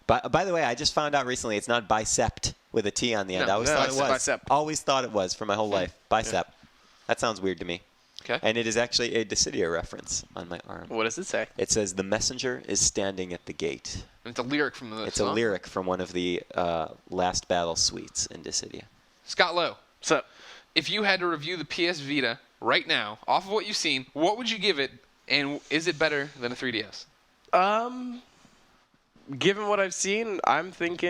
By the way, I just found out recently it's not bicep with a T on the end. No, I always no, thought it it's was. bicep. Always thought it was for my whole life. Bicep. That sounds weird to me. Okay. And it is actually a Dissidia reference on my arm. What does it say? It says, "The messenger is standing at the gate." And it's a lyric from the It's song. a lyric from one of the last battle suites in Dissidia. Scott Lowe, So, if you had to review the PS Vita right now, off of what you've seen, what would you give it, and is it better than a 3DS? given what I've seen, I'm thinking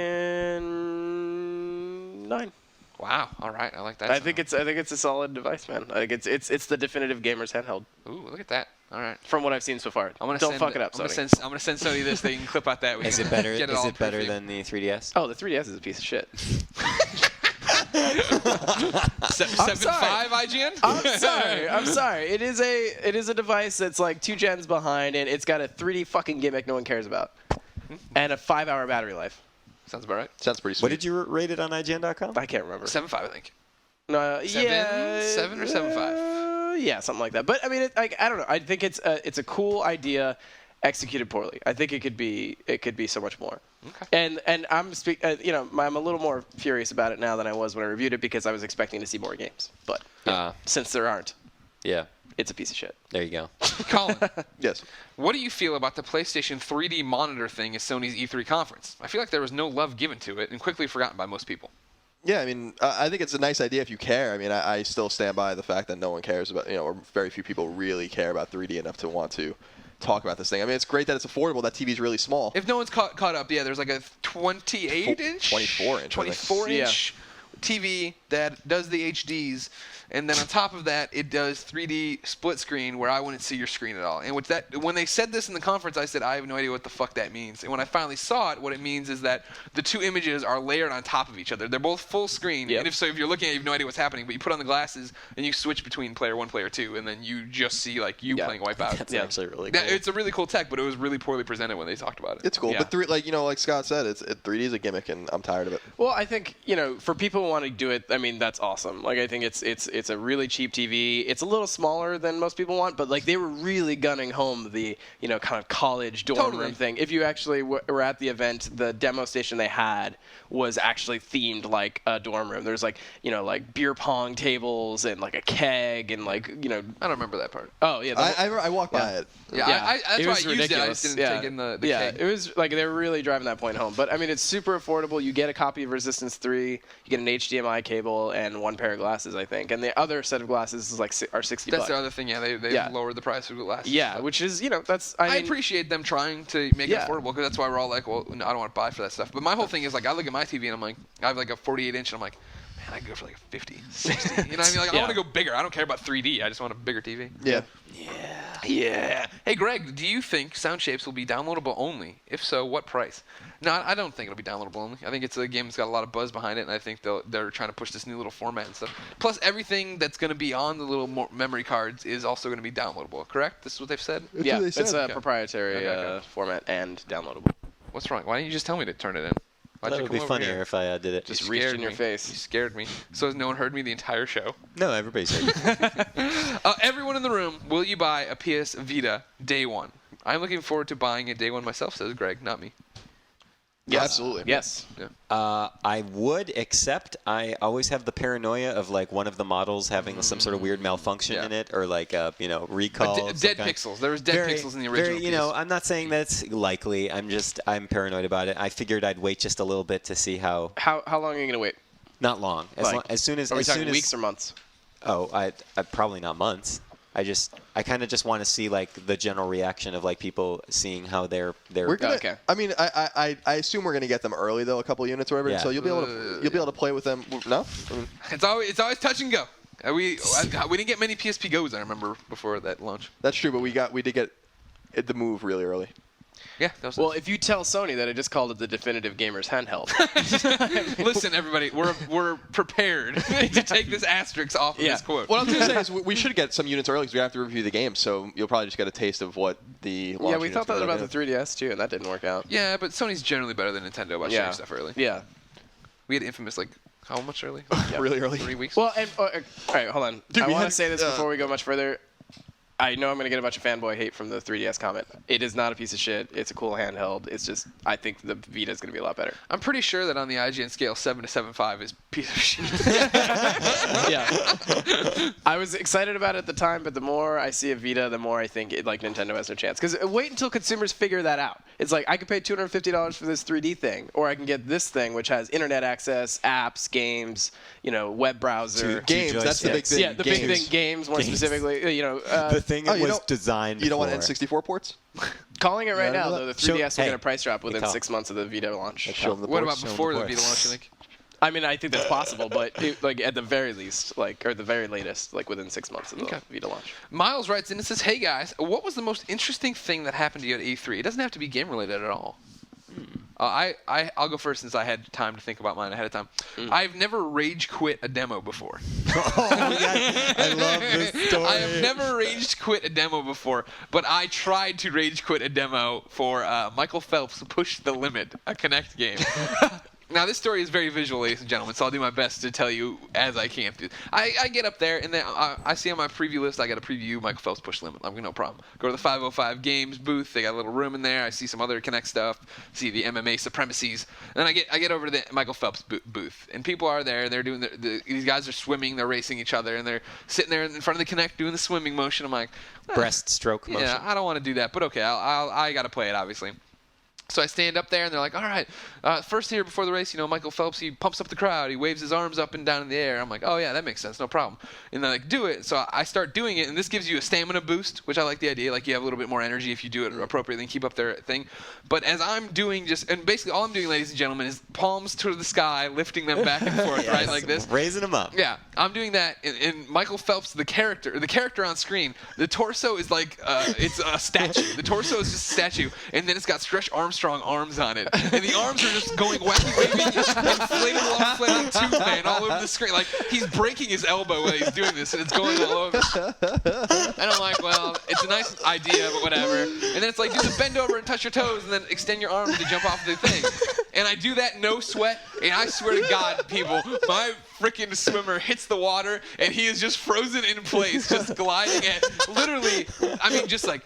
9. Wow. All right. I like that. I think it's a solid device, man. I think it's the definitive gamer's handheld Ooh, look at that. All right. from what I've seen so far. Don't fuck it up, I'm Sony. gonna send Sony this. They can clip out that. We Is can it better? Get it Is all it better perfect. than the 3DS? Oh, the 3DS is a piece of shit. 7.5 IGN? I'm sorry. It is a device that's like 2 gens behind, and it's got a 3D fucking gimmick no one cares about, and a 5-hour battery life. Sounds about right. Sounds pretty sweet. What did you rate it on IGN.com? I can't remember. 7.5, I think. No, yeah, 7 or 7.5? Yeah, something like that. But I mean, I don't know. I think it's a cool idea, executed poorly. I think it could be so much more. Okay. And I'm I'm a little more furious about it now than I was when I reviewed it because I was expecting to see more games. But since there aren't, Yeah. it's a piece of shit. There you go. Colin, Yes. what do you feel about the PlayStation 3D monitor thing at Sony's E3 conference? I feel like there was no love given to it and quickly forgotten by most people. Yeah, I mean, I think it's a nice idea if you care. I mean, I still stand by the fact that no one cares about, or very few people really care about 3D enough to want to talk about this thing. I mean, it's great that it's affordable. That TV's really small. If no one's caught up, yeah, there's like a 28-inch? 24-inch. 24-inch TV that does the HDs, and then on top of that, it does 3D split screen where I wouldn't see your screen at all. And when they said this in the conference, I said, I have no idea what the fuck that means. And when I finally saw it, what it means is that the two images are layered on top of each other. They're both full screen, Yep. and if you're looking at it, you have no idea what's happening, but you put on the glasses, and you switch between player 1, player 2, and then you just see like you playing Wipeout. That's actually really cool. It's a really cool tech, but it was really poorly presented when they talked about it. It's cool, Yeah. but like Scott said, 3D is a gimmick, and I'm tired of it. Well, I think for people who want to do it, I mean that's awesome. Like I think it's a really cheap TV. It's a little smaller than most people want, but like they were really gunning home the kind of college dorm room thing. If you actually were at the event, the demo station they had was actually themed like a dorm room. There's like beer pong tables and like a keg and like I don't remember that part. oh yeah. I walked by it. Yeah, that's it why was I used it. I ridiculous. just didn't take in the keg. It was like they were really driving that point home. But I mean, it's super affordable. You get a copy of Resistance 3, you get an HDMI cable, and 1 pair of glasses, I think. And the other set of glasses is like are $60. That's the other thing. Yeah, they lowered the price of the glasses. Yeah, which is that's I mean, appreciate them trying to make it affordable because that's why we're all like, well, no, I don't want to buy for that stuff. But my whole thing is like, I look at my TV and I'm like, I have like a 48-inch and I'm like, man, I can go for like a 50, 60. You know what I mean? Like, I want to go bigger. I don't care about 3D. I just want a bigger TV. Yeah. Yeah. Hey, Greg, do you think Sound Shapes will be downloadable only? If so, what price? No, I don't think it'll be downloadable only. I think it's a game that's got a lot of buzz behind it, and I think they're trying to push this new little format and stuff. Plus, everything that's going to be on the little memory cards is also going to be downloadable, correct? This is what they've said? That's what they it's said. a proproprietary Okay. format and downloadable. What's wrong? Why didn't you just tell me to turn it in? Why'd That you would come be over funnier here? if I did it. Just You reached scared in your me. face. You scared me. So has no one heard me the entire show? No, everybody's heard. Everyone in the room, will you buy a PS Vita day one? I'm looking forward to buying it day one myself, says Greg, not me. Yeah, absolutely. Yes. I would, except I always have the paranoia of like one of the models having some sort of weird malfunction in it, or like recall. of some Dead kind. pixels. There was dead pixels in the original. Very, I'm not saying that's likely. I'm paranoid about it. I figured I'd wait just a little bit to see how. How long are you gonna wait? Not long. As soon as. Are we as talking soon as, weeks or months? Oh, I probably not months. I kind of just want to see like the general reaction of like people seeing how they're. We're gonna. Okay. I mean, I assume we're gonna get them early though, a couple units or whatever. Yeah. So you'll be able to play with them. No. I mean, It's always touch and go. We didn't get many PSP Go's, I remember, before that launch. that's true, but we did get the move really early. Yeah, that was Well, if you tell Sony that I just called it the definitive gamer's handheld. Listen, everybody, we're prepared to take this asterisk off of this quote. What I was gonna say is we should get some units early because we have to review the game, so you'll probably just get a taste of what the launch Yeah, we units thought that will about do. the 3DS too, and that didn't work out. Yeah, but Sony's generally better than Nintendo about sharing stuff early. Yeah. We had Infamous like how much early? really early. 3 weeks. Well, and all right, hold on. Dude, I we want to had- say this before we go much further. I know I'm going to get a bunch of fanboy hate from the 3DS comment. It is not a piece of shit. It's a cool handheld. It's just, I think the Vita is going to be a lot better. I'm pretty sure that on the IGN scale, 7 to 7.5 is piece of shit. Yeah. I was excited about it at the time, but the more I see a Vita, the more I think Nintendo has no chance. Because wait until consumers figure that out. It's like, I could pay $250 for this 3D thing, or I can get this thing, which has internet access, apps, games, web browser. Games, that's the big thing. Yeah, the big thing, games more specifically. The thing it was designed for. You don't want N64 ports? Calling it right now, though, the 3DS will get a hey, price drop within 6 months of the Vita launch. Show them the What ports. about before the Vita launch, you think? I mean, I think that's possible, but at the very least, or the very latest, within 6 months of the Vita launch. Miles writes in and says, "Hey guys, what was the most interesting thing that happened to you at E3? It doesn't have to be game related at all." I'll go first since I had time to think about mine ahead of time. I've never rage quit a demo before. Oh my God, I love this story. I have never rage quit a demo before, but I tried to rage quit a demo for Michael Phelps' Push the Limit, a Kinect game. Now, this story is very visual, ladies and gentlemen, so I'll do my best to tell you as I can. I get up there, and then I see on my preview list, I got a preview Michael Phelps Push Limit. I'm like, no problem. Go to the 505 Games booth. They got a little room in there. I see some other Kinect stuff. See the MMA supremacies. And then I get over to the Michael Phelps booth, and people are there. They're doing these guys are swimming. They're racing each other, and they're sitting there in front of the Kinect doing the swimming motion. I'm like, breaststroke motion. Yeah, I don't want to do that, but okay, I got to play it, obviously. So I stand up there, and they're like, all right, first here before the race, Michael Phelps, he pumps up the crowd. He waves his arms up and down in the air. I'm like, oh, yeah, that makes sense. No problem. And they're like, do it. So I start doing it, and this gives you a stamina boost, which I like the idea. Like, you have a little bit more energy if you do it appropriately and keep up their thing. But as I'm doing and basically all I'm doing, ladies and gentlemen, is palms to the sky, lifting them back and forth, Yes, right, like this. Raising them up. Yeah, I'm doing that. And Michael Phelps, the character on screen, the torso is like, it's a statue. The torso is just a statue, and then it's got Stretch Armstrong arms on it. And the arms are just going wacky, wavy, inflating tooth man all over the screen. Like, he's breaking his elbow while he's doing this, and it's going all over. And I'm like, well, it's a nice idea, but whatever. And then it's like, do the bend over and touch your toes, and then extend your arms to jump off the thing. And I do that, no sweat, and I swear to God, people, my freaking swimmer hits the water, and he is just frozen in place, just gliding at, literally, I mean, just like...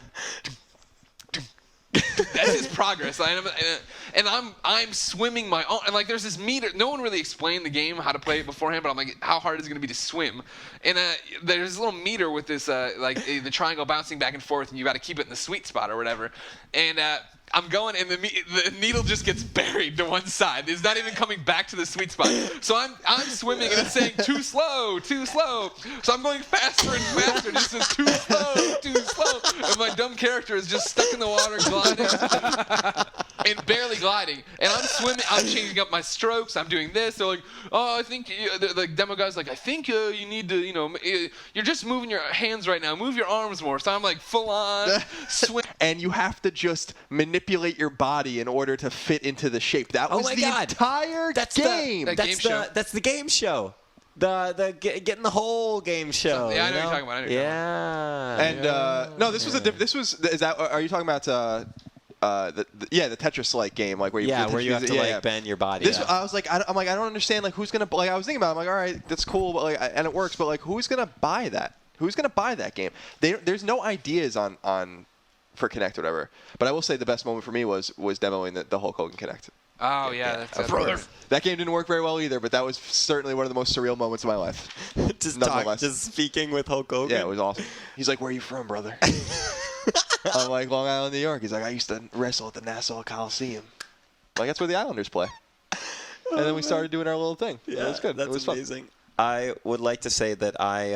That's his progress. And I'm swimming my own. And, like, there's this meter. No one really explained the game, how to play it beforehand, but I'm like, how hard is it going to be to swim? And there's this little meter with this, the triangle bouncing back and forth, and you got to keep it in the sweet spot or whatever. And I'm going, and the needle just gets buried to one side. It's not even coming back to the sweet spot. So I'm swimming, and it's saying, too slow, too slow. So I'm going faster and faster, and it says, too slow, too slow. And my dumb character is just stuck in the water, gliding, and barely gliding. And I'm swimming, I'm changing up my strokes, I'm doing this. They're like, oh, I think, the demo guy's like, I think you need to, you're just moving your hands right now. Move your arms more. So I'm like, full on swim. And you have to just manipulate your body in order to fit into the shape. That was the entire game. That's the game show. The getting the whole game show. Yeah, I know what you're talking about. Yeah. And no, this was is that? Are you talking about the Tetris-like game, like where you where you have to bend your body. I was like, I don't understand, like, who's gonna, like, I was thinking about it, I'm like, all right, that's cool, but, like, and it works, but, like, who's gonna buy that? Who's gonna buy that game? There's no ideas on for Kinect or whatever. But I will say the best moment for me was demoing the Hulk Hogan Kinect. Oh yeah, that's brother. That game didn't work very well either, but that was certainly one of the most surreal moments of my life. just speaking with Hulk Hogan. Yeah, it was awesome. He's like, "Where are you from, brother?" I'm like, "Long Island, New York." He's like, "I used to wrestle at the Nassau Coliseum." Like, that's where the Islanders play. And then we started doing our little thing. Yeah, it was good. That's it was amazing. Fun. I would like to say that I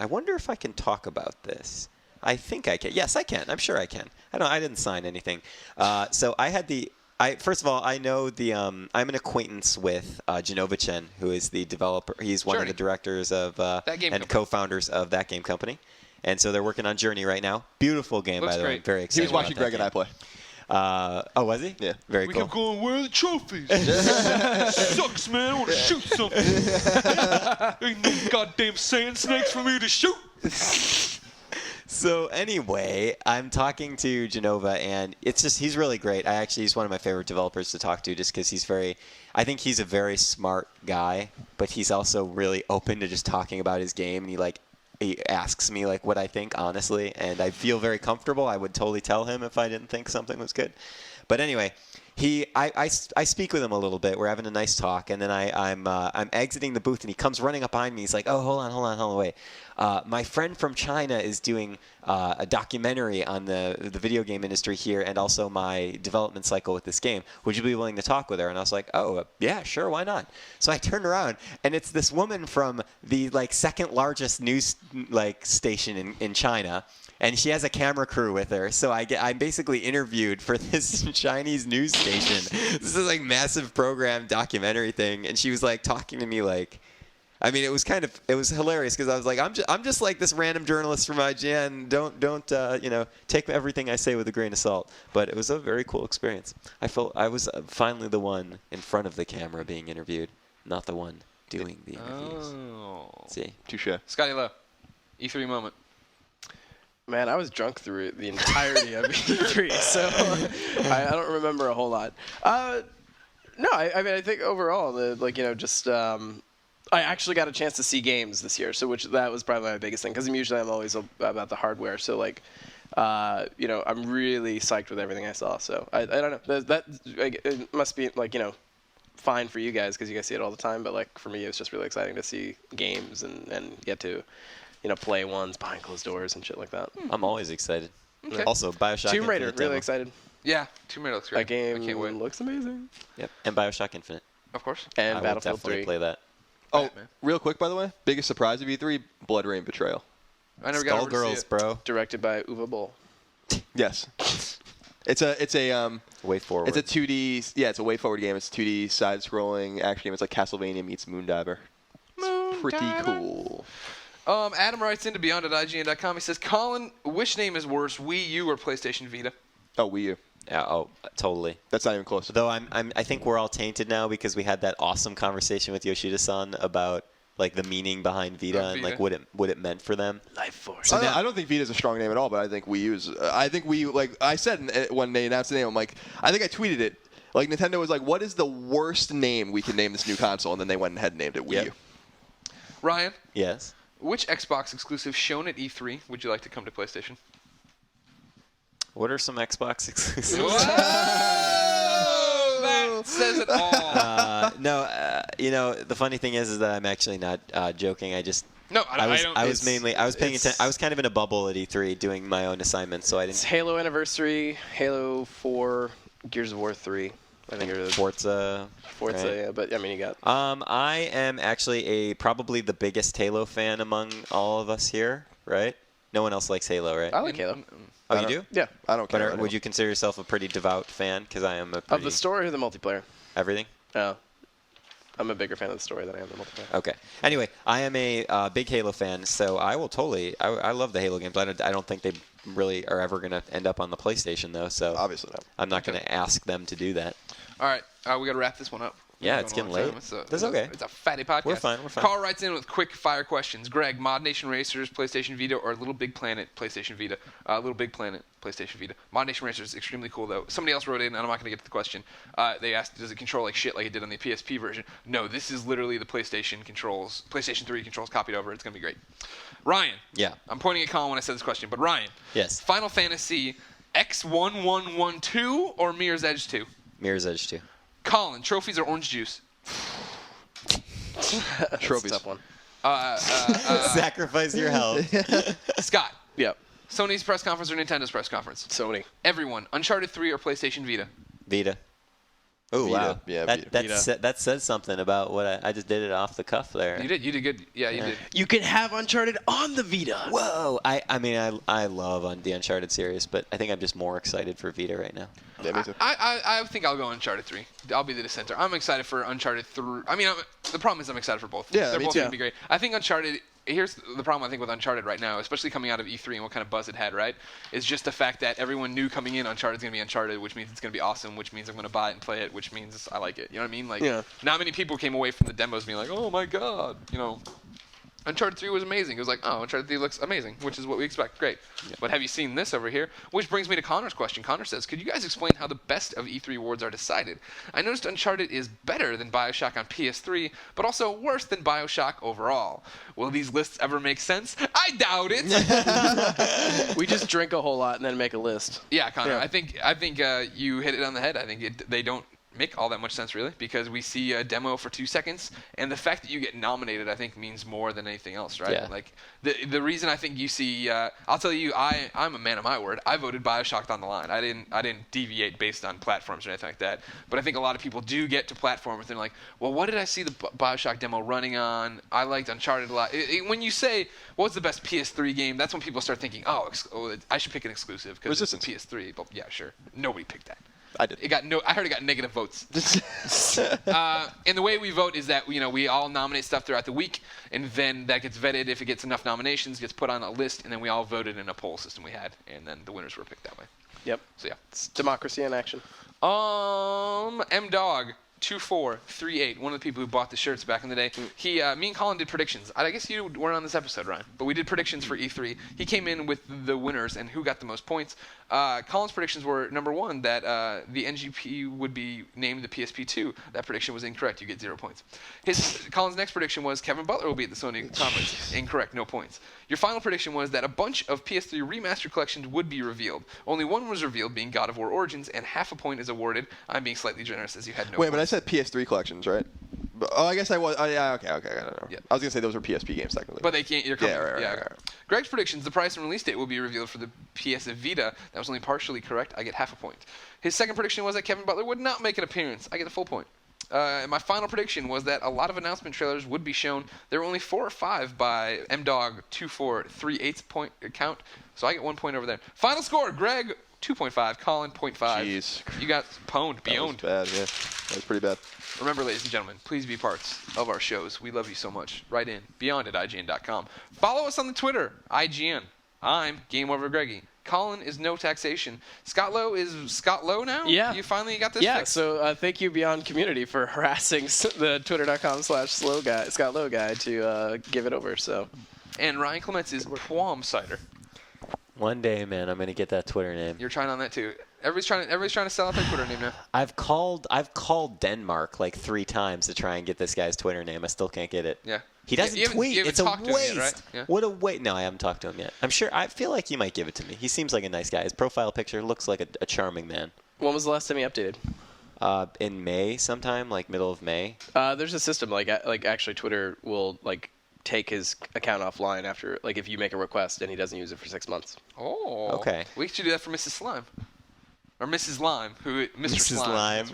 wonder if I can talk about this. I think I can. Yes, I can. I'm sure I can. I didn't sign anything. So I had first of all, I know I'm an acquaintance with Genova Chen, who is the developer. He's one of the directors of and co-founders of that game company. And so they're working on Journey right now. Beautiful game, by the way. I'm very excited. He was watching Greg and I play. Oh, was he? Yeah. Very we cool. kept going, where are the trophies? Sucks, man. I want to shoot something. Ain't no goddamn sand snakes for me to shoot. So anyway, I'm talking to Genova, and he's really great. He's one of my favorite developers to talk to, just because I think he's a very smart guy, but he's also really open to just talking about his game, and he he asks me like what I think honestly, and I feel very comfortable. I would totally tell him if I didn't think something was good. But anyway, I speak with him a little bit. We're having a nice talk, and then I'm exiting the booth, and he comes running up behind me. He's like, "Oh, hold on, wait. My friend from China is doing a documentary on the video game industry here, and also my development cycle with this game. Would you be willing to talk with her?" And I was like, "Oh, yeah, sure, why not?" So I turned around, and it's this woman from the second largest news station in China. And she has a camera crew with her, so I'm basically interviewed for this Chinese news station. This is massive program documentary thing, and she was talking to me it was hilarious because I was like, I'm just like this random journalist from IGN. Don't take everything I say with a grain of salt. But it was a very cool experience. I felt I was finally the one in front of the camera being interviewed, not the one doing the interviews. Oh. See, Touche. Scotty Lowe, E3 moment. Man, I was drunk through the entirety of E3, so I don't remember a whole lot. No, I think overall, I actually got a chance to see games this year, so that was probably my biggest thing, because I'm always about the hardware, so I'm really psyched with everything I saw. So I don't know, it must be fine for you guys because you guys see it all the time, but for me, it was just really exciting to see games and get to play ones behind closed doors and shit like that. I'm always excited. Okay. Also, BioShock Tomb Raider, Infinite really demo. excited. Yeah, Tomb Raider looks great. That game I can't wait. looks amazing. Yep, and BioShock Infinite. Of course. And I will Battlefield definitely 3. play that. Oh, Batman. real quick, by the way, biggest surprise of E3, Blood Rain Betrayal. I never got over to see Skullgirls, it. bro. Directed by Uwe Boll. Yes. It's a Way forward. It's a 2D. Yeah, it's a way forward game. It's a 2D side-scrolling action game. It's like Castlevania meets Moondiver. It's pretty cool. Adam writes into beyond@ign.com. He says, Colin, which name is worse, Wii U or PlayStation Vita? Oh, Wii U. Yeah, totally. That's not even close. Though I think we're all tainted now because we had that awesome conversation with Yoshida-san about the meaning behind Vita and Vita. what it meant for them. Life Force. I don't think Vita is a strong name at all, but I think Wii U is. I think I said when they announced the name, I'm like, I think I tweeted it. Nintendo was like, what is the worst name we can name this new console? And then they went ahead and named it Wii U. Ryan, Yes. which Xbox exclusive shown at E3 would you like to come to PlayStation? What are some Xbox exclusives? Whoa! That says it all. No, the funny thing is that I'm actually not joking. I just No, I was don't. I was paying attention. I was kind of in a bubble at E3 doing my own assignments, so I It's didn't. Halo Anniversary, Halo 4, Gears of War 3. I think it was Forza. Forza, right? yeah, but you got. I am actually probably the biggest Halo fan among all of us here, right? No one else likes Halo, right? I like Halo. Oh, you do? Yeah. I don't care. Would you consider yourself a pretty devout fan? Because I am a Of pretty the story or the multiplayer? everything. Oh. I'm a bigger fan of the story than I am the multiplayer. Okay. Anyway, I am a big Halo fan, so I will totally. I love the Halo games. I don't think they really are ever going to end up on the PlayStation though. So Obviously not. I'm not going to ask them to do that. All right, we got to wrap this one up. Yeah, We're it's going a getting long late. time. That's okay. It's a fatty podcast. We're fine. Carl writes in with quick fire questions. Greg, Mod Nation Racers, PlayStation Vita, or Little Big Planet, PlayStation Vita? Little Big Planet, PlayStation Vita. Mod Nation Racers is extremely cool, though. Somebody else wrote in, and I'm not going to get to the question. They asked, does it control like shit like it did on the PSP version? No, this is literally the PlayStation 3 controls copied over. It's going to be great. Ryan. Yeah. I'm pointing at Colin when I said this question, but Ryan. Yes. Final Fantasy X1112 or Mirror's Edge 2? Mirror's Edge 2. Colin, trophies or orange juice? Trophies. Tough one. Sacrifice your health. Scott, Yep. Sony's press conference or Nintendo's press conference? Sony. Everyone, Uncharted 3 or PlayStation Vita? Vita. Oh Vita. wow. Yeah, that that says something about what I just did it off the cuff there. You did good. Yeah, you did. You can have Uncharted on the Vita. Whoa! I love on the Uncharted series, but I think I'm just more excited for Vita right now. Yeah, me too. I think I'll go Uncharted 3. I'll be the dissenter. I'm excited for Uncharted 3. The problem is I'm excited for both. Yeah, They're me both too. going to be great. I think Uncharted. Here's the problem I think with Uncharted right now, especially coming out of E3 and what kind of buzz it had, right? Is just the fact that everyone knew coming in Uncharted's going to be Uncharted, which means it's going to be awesome, which means I'm going to buy it and play it, which means I like it. You know what I mean? Not many people came away from the demos being like, oh my god, Uncharted 3 was amazing. It was like, oh, Uncharted 3 looks amazing, which is what we expect. Great. Yeah. But have you seen this over here? Which brings me to Connor's question. Connor says, could you guys explain how the best of E3 awards are decided? I noticed Uncharted is better than BioShock on PS3, but also worse than BioShock overall. Will these lists ever make sense? I doubt it. We just drink a whole lot and then make a list. Yeah, Connor. Yeah. I think you hit it on the head. I think they don't make all that much sense, really, because we see a demo for 2 seconds, and the fact that you get nominated, I think, means more than anything else, right? Yeah. Like, the reason I think you see, I'll tell you, I'm a man of my word. I voted BioShock on the line. I didn't deviate based on platforms or anything like that. But I think a lot of people do get to platforms, and they're like, well, what did I see the BioShock demo running on? I liked Uncharted a lot. When you say, what's the best PS3 game, that's when people start thinking, oh I should pick an exclusive because it's a PS3. But yeah, sure. Nobody picked that. I did. I heard it got negative votes. And the way we vote is that we all nominate stuff throughout the week, and then that gets vetted. If it gets enough nominations, gets put on a list, and then we all voted in a poll system we had, and then the winners were picked that way. Yep. So yeah. It's democracy in action. M-Dog 2438, one of the people who bought the shirts back in the day. Me and Colin did predictions. I guess you weren't on this episode, Ryan, but we did predictions for E3. He came in with the winners and who got the most points. Colin's predictions were, number one, that the NGP would be named the PSP2. That prediction was incorrect. You get 0 points. Colin's next prediction was Kevin Butler will be at the Sony conference. Incorrect. No points. Your final prediction was that a bunch of PS3 remastered collections would be revealed. Only one was revealed, being God of War Origins, and half a point is awarded. I'm being slightly generous as you had no Wait, but I points. said PS3 collections, right? Oh, I guess I was. Oh, yeah, okay. I don't know. Yeah. I was gonna say those were PSP games technically. But they can't. You're coming. Yeah, right. Greg's predictions: the price and release date will be revealed for the PS Vita. That was only partially correct. I get half a point. His second prediction was that Kevin Butler would not make an appearance. I get a full point. And my final prediction was that a lot of announcement trailers would be shown. There were only 4 or 5 by M-Dog 2438's point count, so I get 1 point over there. Final score: Greg 2.5, Colin 0.5. Jeez. You got pwned, That was beyond. bad. Yeah, that was pretty bad. Remember, ladies and gentlemen, please be parts of our shows. We love you so much. Write in, beyond@ign.com. Follow us on the Twitter, IGN. I'm Game Over Greggy. Colin is No Taxation. Scott Lowe is Scott Lowe now? Yeah. You finally got this Yeah, fixed? so thank you, Beyond Community, for harassing the Scott Lowe guy to give it over. So, And Ryan Clements is Plum Cider. One day, man, I'm gonna get that Twitter name. You're trying on that too. Everybody's trying to sell out their Twitter name now. I've called Denmark like 3 times to try and get this guy's Twitter name. I still can't get it. Yeah. He doesn't You haven't tweet. It's a talked to him waste. yet, right? Yeah. What a waste. No, I haven't talked to him yet. I feel like he might give it to me. He seems like a nice guy. His profile picture looks like a charming man. when was the last time he updated? In May sometime, like middle of May. There's a system like actually Twitter will take his account offline after if you make a request and he doesn't use it for 6 months. Oh. Okay. We should do that for Mrs. Slime. Or Mrs. Lime, Mr. Mrs. Slime.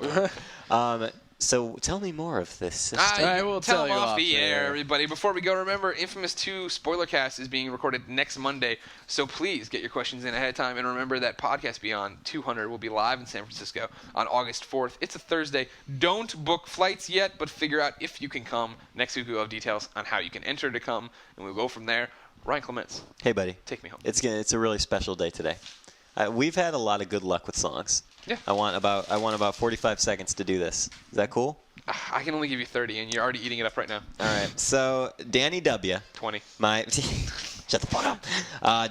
Lime. So tell me more of this system. I will tell them you off off the the air, air. everybody. Before we go, remember, Infamous 2 Spoilercast is being recorded next Monday, so please get your questions in ahead of time. And remember that Podcast Beyond 200 will be live in San Francisco on August 4th. It's a Thursday. Don't book flights yet, but figure out if you can come. Next week we'll have details on how you can enter to come, and we'll go from there. Ryan Clements, Hey, buddy. take me home. It's a really special day today. We've had a lot of good luck with songs. Yeah. I want about 45 seconds to do this. Is that cool? I can only give you 30, and you're already eating it up right now. All right. So Danny W. 20. Shut the fuck up.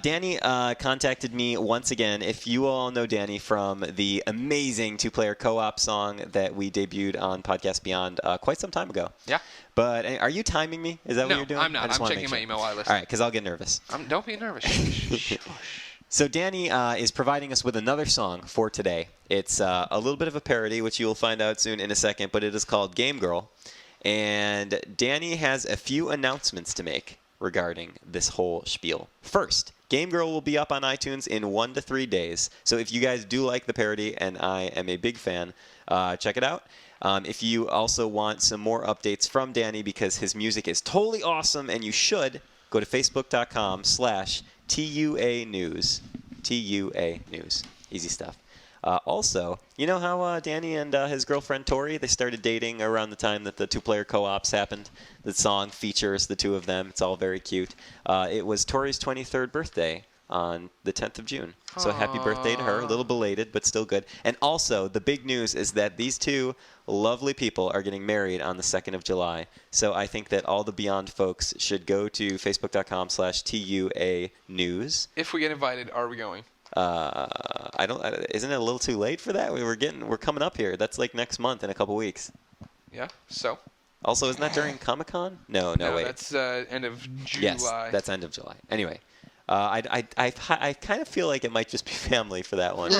Danny contacted me once again. If you all know Danny from the amazing 2-player co-op song that we debuted on Podcast Beyond quite some time ago. Yeah. But are you timing me? Is that what No, you're doing? I'm not. I just I'm wanna checking make my sure. email list. All right, because I'll get nervous. Don't be nervous. Shush. So Danny is providing us with another song for today. It's a little bit of a parody, which you will find out soon in a second, but it is called Game Girl. And Danny has a few announcements to make regarding this whole spiel. First, Game Girl will be up on iTunes in 1 to 3 days. So if you guys do like the parody, and I am a big fan, check it out. If you also want some more updates from Danny, because his music is totally awesome, and you should, go to facebook.com/TUA News. TUA News. Easy stuff. Also, you know how Danny and his girlfriend Tori, they started dating around the time that the 2-player co-ops happened? The song features the two of them. It's all very cute. It was Tori's 23rd birthday on the 10th of June. So happy birthday to her. A little belated, but still good. And also, the big news is that these two lovely people are getting married on the 2nd of July. So I think that all the Beyond folks should go to facebook.com/TUA news. If we get invited, are we going? I don't. Isn't it a little too late for that? We're coming up here. That's like next month in a couple weeks. Yeah. So. Also, isn't that during Comic-Con? No, wait. That's end of July. Yes, that's end of July. Anyway, I kind of feel like it might just be family for that one.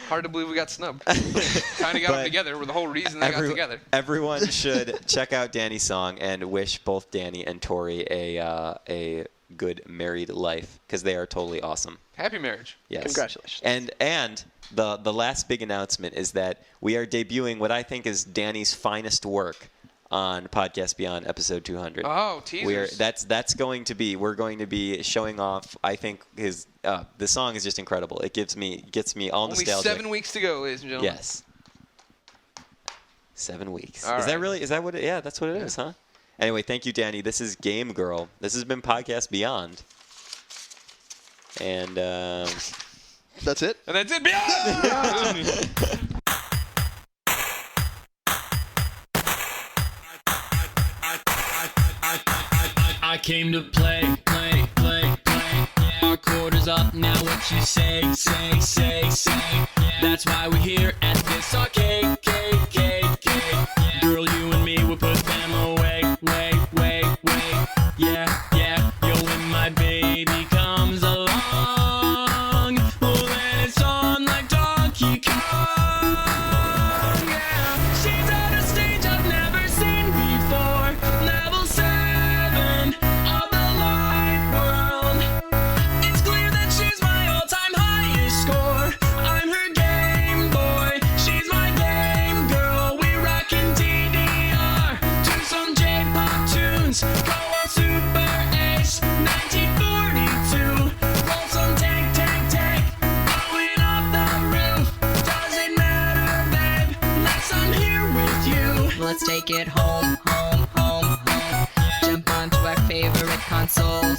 Hard to believe we got snubbed. Kind of got them together. We're the whole reason they got together. Everyone should check out Danny's song and wish both Danny and Tori a good married life, because they are totally awesome. Happy marriage. Yes. Congratulations. And the last big announcement is that we are debuting what I think is Danny's finest work on Podcast Beyond episode 200. Oh, teasers. That's going to be, we're going to be showing off, I think his the song is just incredible. It gets me all nostalgic. Only 7 weeks to go, ladies and gentlemen. Yes. 7 weeks. All right. Is that what it, yeah, that's what it is, huh? Anyway, thank you, Danny. This is Game Girl. This has been Podcast Beyond. And That's it? And that's it. Beyond! I came to play. Our quarter's up, now what you say. That's why we're here at this arcade. Girl, you and me will put them away. Yeah. Yo, when my baby comes along, well then it's on like Donkey Kong. Yeah, she's at a stage I've never seen before. Level 7 of the light world. It's clear that she's my all-time highest score. I'm her Game Boy, she's my game girl. We rockin' DDR to some J-pop tunes. Go on Super Ace 1942. Roll some tank. Blowing up the roof. Doesn't matter, babe, unless I'm here with you. Let's take it home. Jump onto our favorite console.